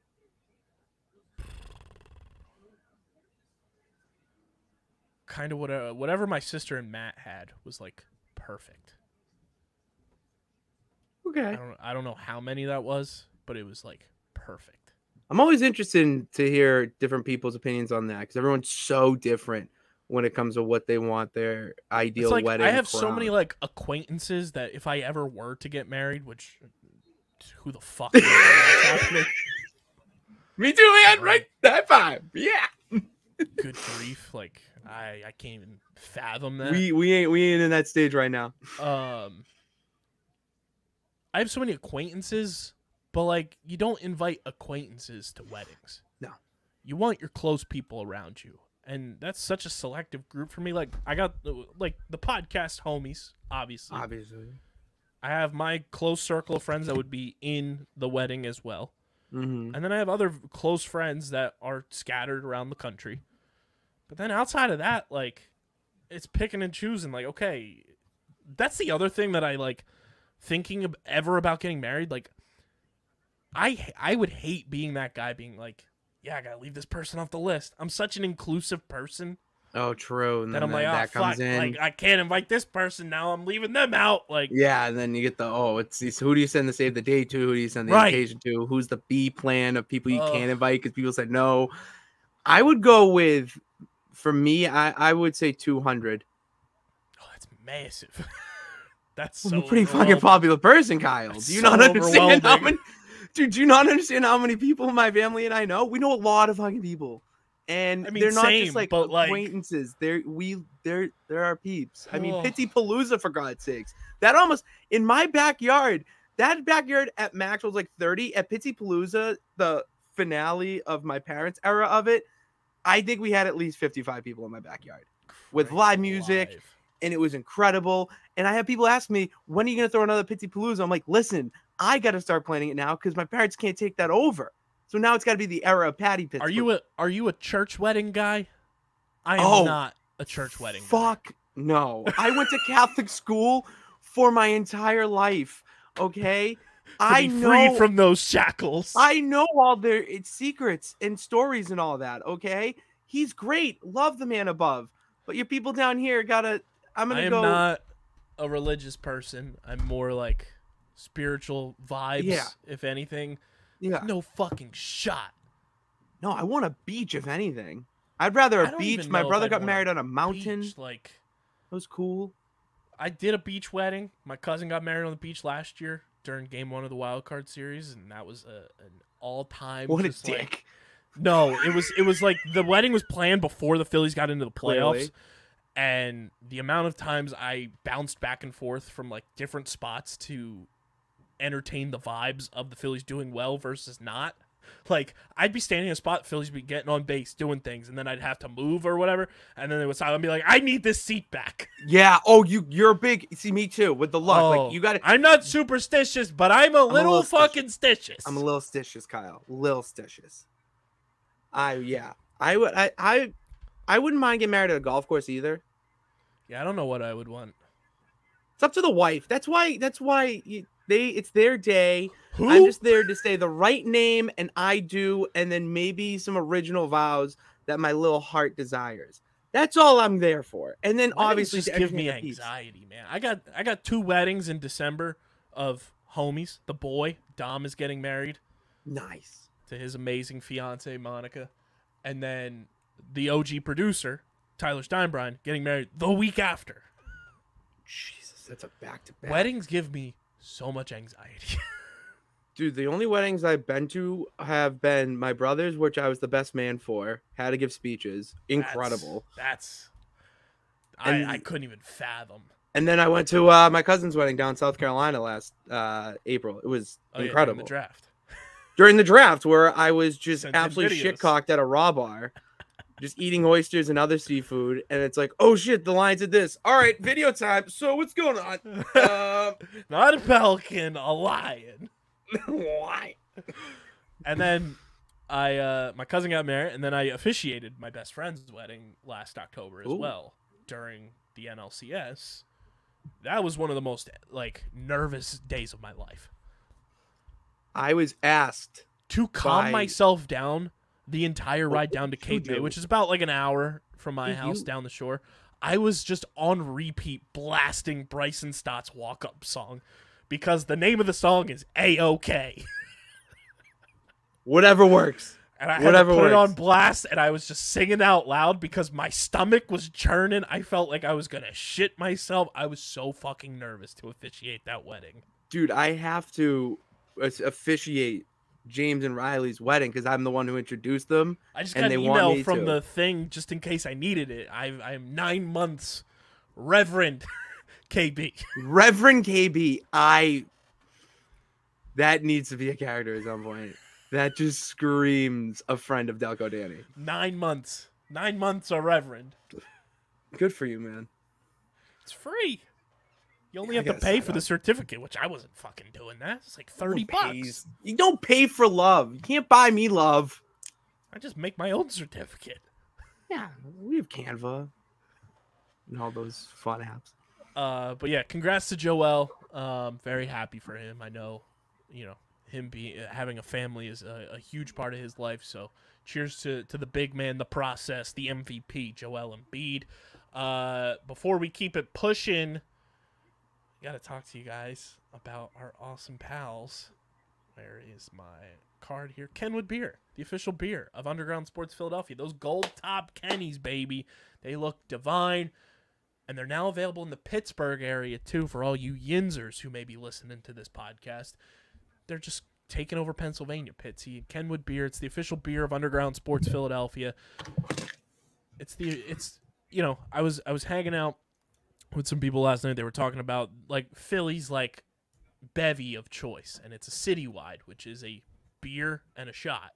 Kind of whatever my sister and Matt had was like perfect. Okay. I don't know how many that was, but it was like perfect. I'm always interested to hear different people's opinions on that because everyone's so different when it comes to what they want their ideal wedding. I have so many like acquaintances that if I ever were to get married, which who the fuck knows what's happening? Me too, man. Right, that vibe. Yeah. Good grief! Like I can't even fathom that. We ain't in that stage right now. I have so many acquaintances, but like you don't invite acquaintances to weddings. No. You want your close people around you. And that's such a selective group for me. Like I got like the podcast homies, obviously. I have my close circle of friends that would be in the wedding as well. Mm-hmm. And then I have other close friends that are scattered around the country. But then outside of that, like, it's picking and choosing. Like, okay, that's the other thing that I like thinking ever about getting married. Like, I would hate being that guy being like, yeah, I gotta leave this person off the list. I'm such an inclusive person. Oh, true. And that I'm like, that comes in. Like, I can't invite this person now. I'm leaving them out. Like, yeah, and then you get it's who do you send the save the date to? Who do you send the invitation to? Who's the B plan of people you can't invite because people said no? I would go with, for me, I would say 200. Oh, that's massive. That's so. I'm a pretty fucking popular person, Kyle. Do you not understand how many? Dude, do you not understand how many people in my family and I know? We know a lot of fucking people. And I mean, they're not just like acquaintances. They're our peeps. I mean, Pitsy Palooza, for God's sakes. That almost in my backyard. That backyard at Max was like 30. At Pitsy Palooza, the finale of my parents' era of it, I think we had at least 55 people in my backyard with live music, and it was incredible. And I have people ask me, when are you gonna throw another Pitsy Palooza? I'm like, listen, I got to start planning it now because my parents can't take that over. So now it's got to be the era of Patty Pittsburgh. Are you a church wedding guy? I am not a church wedding guy. No. I went to Catholic school for my entire life. Okay, I know, free from those shackles. I know all their secrets and stories and all that. Okay, he's great. Love the man above. But your people down here gotta. I am not a religious person. I'm more like spiritual vibes, if anything. Yeah. No fucking shot. No, I want a beach, if anything. I'd rather a beach. My brother got married on a mountain. Beach, like, that was cool. I did a beach wedding. My cousin got married on the beach last year during Game 1 of the Wild Card Series, and that was an all-time. What a dick! Like, no, it was like the wedding was planned before the Phillies got into the playoffs. Clearly. And the amount of times I bounced back and forth from like different spots to entertain the vibes of the Phillies doing well versus not. Like, I'd be standing in a spot, Phillies would be getting on base, doing things, and then I'd have to move or whatever, and then they would stop and be like, I need this seat back. Yeah. Oh, you're big. See, me too, with the luck. Like, you got it. I'm not superstitious, but I'm a little fucking stitious. I'm a little stitious, Kyle. Little stitious. I wouldn't mind getting married at a golf course either. Yeah, I don't know what I would want. It's up to the wife. That's why it's their day. Who? I'm just there to say the right name, and I do, and then maybe some original vows that my little heart desires. That's all I'm there for. And then Weddings obviously just to give me entertain the peeps. anxiety, man. I got 2 weddings in December of homies. The boy Dom is getting married Nice. to his amazing fiance Monica, and then the OG producer Tyler Steinbrun getting married the week after. Jesus, that's a back-to-back. Weddings give me so much anxiety. Dude, the only weddings I've been to have been my brother's, which I was the best man for. Had to give speeches. Incredible. I couldn't even fathom. And then I went to my cousin's wedding down in South Carolina last April. It was incredible. Yeah, during the draft. During the draft, where I was just Sent in absolutely videos. shit-cocked at a raw bar, just eating oysters and other seafood. And it's like, oh, shit, the Lions did this. All right, video time. So what's going on? Not a pelican, a lion. Why? And then my cousin got married, and then I officiated my best friend's wedding last October as well during the NLCS. That was one of the most nervous days of my life. I was asked to calm myself down the entire ride down to Cape May, which is about an hour from my house down the shore. I was just on repeat blasting Bryson Stott's walk-up song because the name of the song is A-OK. Whatever works. And I had to put it on blast, and I was just singing out loud because my stomach was churning. I felt like I was going to shit myself. I was so fucking nervous to officiate that wedding. Dude, I have to officiate James and Riley's wedding because I'm the one who introduced them. I just got an email from the thing just in case I needed it. I'm 9 months Reverend KB. Reverend KB. That needs to be a character at some point. That just screams a friend of Delco Danny. 9 months. 9 months a Reverend. Good for you, man. It's free. You only have to pay for the certificate, which I wasn't fucking doing that. It's like $30. You don't pay for love. You can't buy me love. I just make my own certificate. Yeah, we have Canva and all those fun apps. But yeah, congrats to Joel. Very happy for him. I know, him having a family is a huge part of his life. So cheers to the big man, the process, the MVP, Joel Embiid. Before we keep it pushing, got to talk to you guys about our awesome pals. Where is my card here? Kenwood Beer, the official beer of Underground Sports Philadelphia. Those gold top Kennies, baby. They look divine. And they're now available in the Pittsburgh area, too, for all you Yinzers who may be listening to this podcast. They're just taking over Pennsylvania, Pitsy. Kenwood Beer, it's the official beer of Underground Sports Philadelphia. I was hanging out with some people last night. They were talking about Philly's bevy of choice, and it's a citywide, which is a beer and a shot.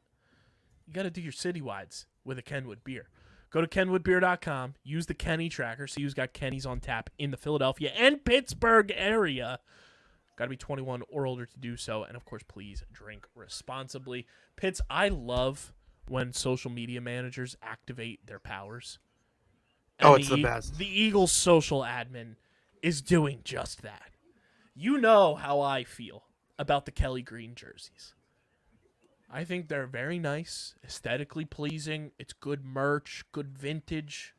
You got to do your citywides with a Kenwood beer. Go to kenwoodbeer.com, use the Kenny tracker, so you've got Kenny's on tap in the Philadelphia and Pittsburgh area. Got to be 21 or older to do so, and of course, please drink responsibly. Pitts, I love when social media managers activate their powers. And it's the best. The Eagles social admin is doing just that. You know how I feel about the Kelly Green jerseys. I think they're very nice, aesthetically pleasing. It's good merch, good vintage.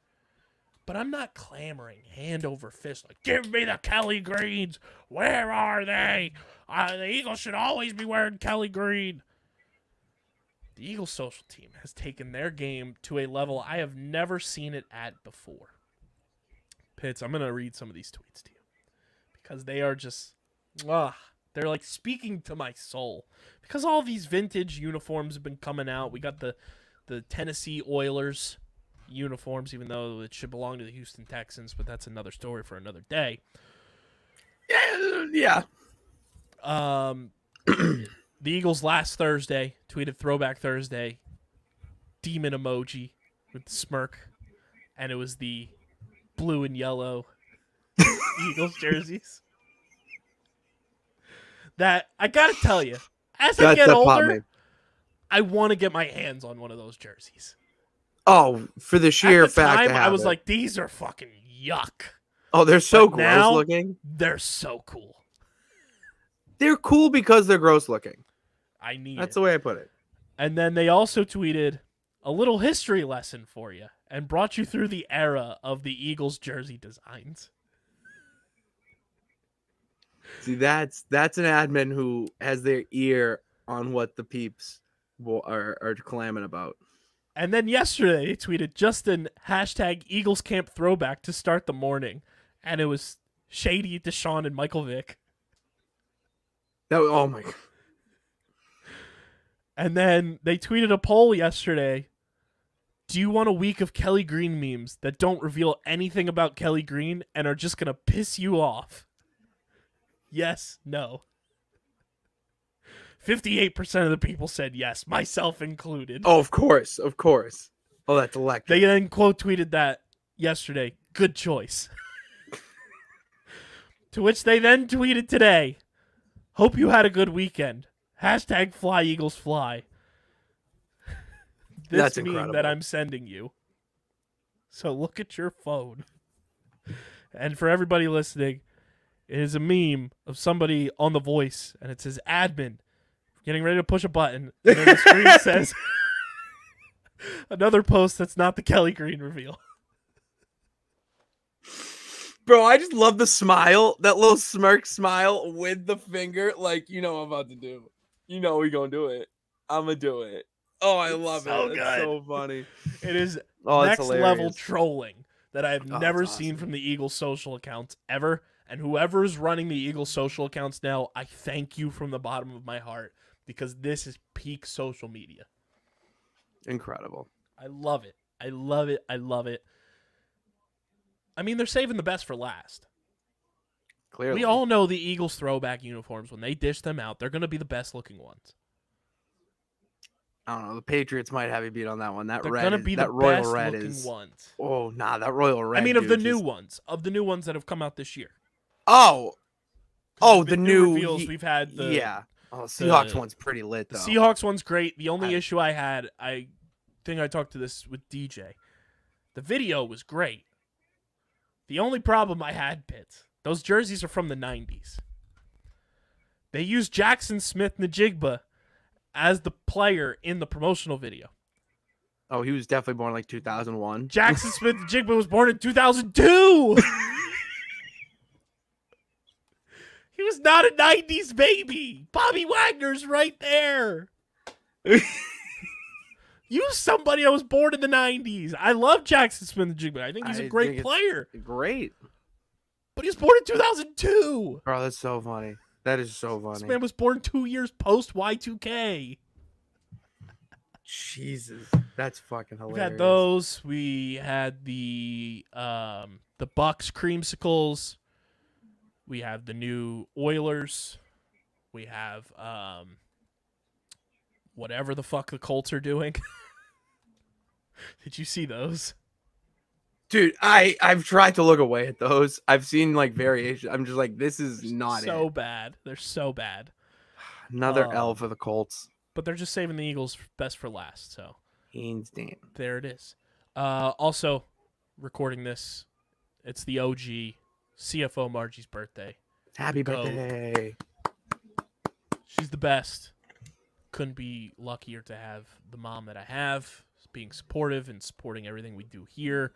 But I'm not clamoring hand over fist give me the Kelly Greens. Where are they? The Eagles should always be wearing Kelly Green. The Eagles social team has taken their game to a level I have never seen it at before. Pitts, I'm going to read some of these tweets to you because they are just, they're speaking to my soul. Because all these vintage uniforms have been coming out. We got the Tennessee Oilers uniforms, even though it should belong to the Houston Texans, but that's another story for another day. Yeah. The Eagles last Thursday tweeted Throwback Thursday, demon emoji with the smirk, and it was the blue and yellow Eagles jerseys. That, I gotta tell you, as I get older, I want to get my hands on one of those jerseys. Oh, for the sheer At the fact time, I was like, these are fucking yuck. Oh, they're so gross now, looking. They're so cool. They're cool because they're gross looking. That's the way I put it. And then they also tweeted a little history lesson for you and brought you through the era of the Eagles jersey designs. See, that's an admin who has their ear on what the peeps are clamming about. And then yesterday, he tweeted Justin hashtag Eagles Camp throwback to start the morning. And it was Shady, Deshaun, and Michael Vick. Oh my God. And then they tweeted a poll yesterday. Do you want a week of Kelly Green memes that don't reveal anything about Kelly Green and are just going to piss you off? Yes, no. 58% of the people said yes, myself included. Oh, of course. Oh, that's electric. They then quote tweeted that yesterday. Good choice. To which they then tweeted today. Hope you had a good weekend. Hashtag fly Eagles fly. This That's meme incredible. that I'm sending you. So look at your phone. And for everybody listening, it is a meme of somebody on The Voice, and it says admin getting ready to push a button. And then the screen says another post that's not the Kelly Green reveal. Bro, I just love the smile, that little smirk smile with the finger. Like, you know what I'm about to do. You know we gonna do it. I'm gonna do it. Oh, I love so it. good. It's so funny. It is Oh, next it's level hilarious. trolling that I've never it's seen awesome. from the Eagles social accounts ever. And whoever is running the Eagles social accounts now, I thank you from the bottom of my heart because this is peak social media. Incredible. I love it. I love it. I love it. I mean, they're saving the best for last. Clearly. We all know the Eagles throwback uniforms, when they dish them out, they're going to be the best looking ones. I don't know. The Patriots might have you beat on that one. That They're red, going to be that the royal best red looking is. ones. Oh, nah, that royal red. I mean, of the dude, new just- ones. Of the new ones that have come out this year. Oh, There's the been new reveals. We've had the yeah. Oh, Seahawks the- one's pretty lit The though. Seahawks one's great. The only I- issue I had, I think I talked to this with DJ. The video was great. The only problem I had, Pitts, those jerseys are from the 90s. They used Jackson Smith-Njigba as the player in the promotional video. Oh, he was definitely born like 2001. Jackson Smith-Njigba was born in 2002. He was not a 90s baby. Bobby Wagner's right there. Use somebody that was born in the 90s. I love Jackson Smith-Njigba. I think he's a great player. Great. But he was born in 2002. Bro, that's so funny. That is so funny. This man was born 2 years post Y2K. Jesus, that's fucking hilarious. We had those. We had the Bucks creamsicles. We have the new Oilers. We have whatever the fuck the Colts are doing. Did you see those? Dude, I've tried to look away at those. I've seen like variations. I'm just like, this is not so it. bad. They're so bad. Another L for the Colts. But they're just saving the Eagles best for last. So Hands down. there it is. Also, recording this, it's the OG CFO Margie's birthday. Happy Go. birthday. She's the best. Couldn't be luckier to have the mom that I have, being supportive and supporting everything we do here,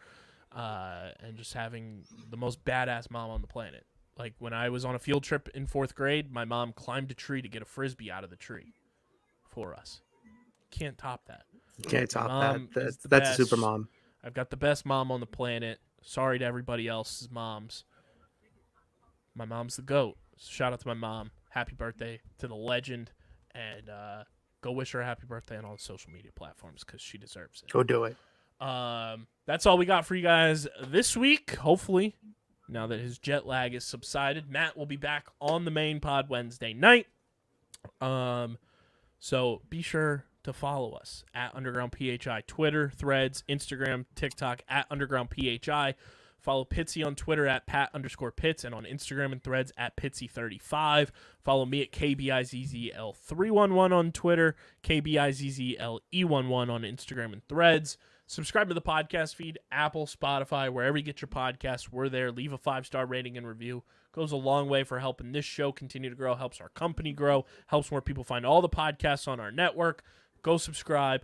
and just having the most badass mom on the planet. Like when I was on a field trip in 4th grade, my mom climbed a tree to get a Frisbee out of the tree for us. Can't top that. You can't top Mom that. is the That's a best. super mom. I've got the best mom on the planet. Sorry to everybody else's moms. My mom's the GOAT. Shout out to my mom. Happy birthday to the legend. And go wish her a happy birthday on all the social media platforms because she deserves it. Go do it. That's all we got for you guys this week. Hopefully, now that his jet lag is subsided, Matt will be back on the main pod Wednesday night. So be sure to follow us at Underground PHI, Twitter, Threads, Instagram, TikTok at Underground PHI. Follow Pitsy on Twitter at Pat_Pitts and on Instagram and Threads at Pitsy35. Follow me at KBIZZL311 on Twitter, KBIZZLE11 on Instagram and Threads. Subscribe to the podcast feed, Apple, Spotify, wherever you get your podcasts. We're there. Leave a 5-star rating and review. Goes a long way for helping this show continue to grow, helps our company grow, helps more people find all the podcasts on our network. Go subscribe.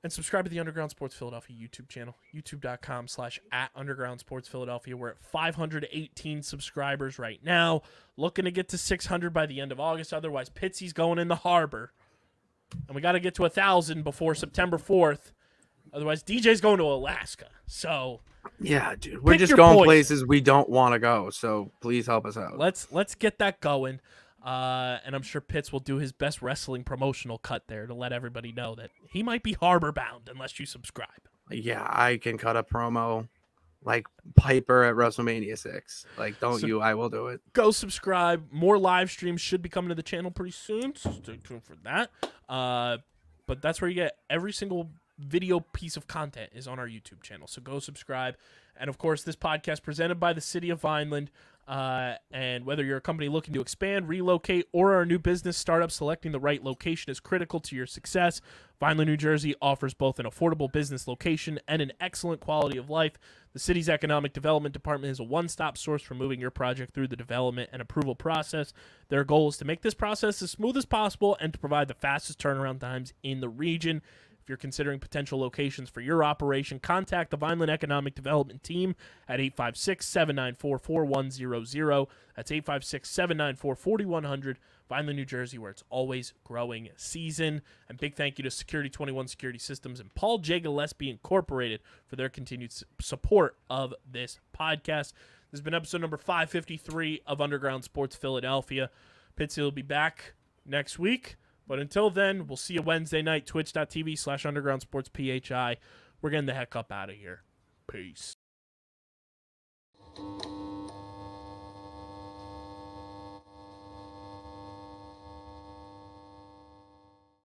And subscribe to the Underground Sports Philadelphia YouTube channel, youtube.com/@UndergroundSportsPhiladelphia. We're at 518 subscribers right now. Looking to get to 600 by the end of August. Otherwise, Pitsy's going in the harbor. And we got to get to 1,000 before September 4th. Otherwise, DJ's going to Alaska. So, yeah, dude, we're just going places we don't want to go. So please help us out. Let's get that going. And I'm sure Pitts will do his best wrestling promotional cut there to let everybody know that he might be harbor bound unless you subscribe. Yeah, I can cut a promo like Piper at WrestleMania 6. Like, I will do it. Go subscribe. More live streams should be coming to the channel pretty soon, so stay tuned for that. But that's where you get every single video piece of content is on our YouTube channel. So go subscribe. And, of course, this podcast presented by the City of Vineland. And whether you're a company looking to expand, relocate, or are a new business startup, selecting the right location is critical to your success. Vineland, New Jersey offers both an affordable business location and an excellent quality of life. The city's economic development department is a one-stop source for moving your project through the development and approval process. Their goal is to make this process as smooth as possible and to provide the fastest turnaround times in the region. If you're considering potential locations for your operation, contact the Vineland Economic Development Team at 856-794-4100. That's 856-794-4100. Vineland, New Jersey, where it's always growing season. And big thank you to Security 21 Security Systems and Paul J. Gillespie Incorporated for their continued support of this podcast. This has been episode number 553 of Underground Sports Philadelphia. Pitsy will be back next week. But until then, we'll see you Wednesday night, twitch.tv/undergroundsportsphi. We're getting the heck up out of here. Peace.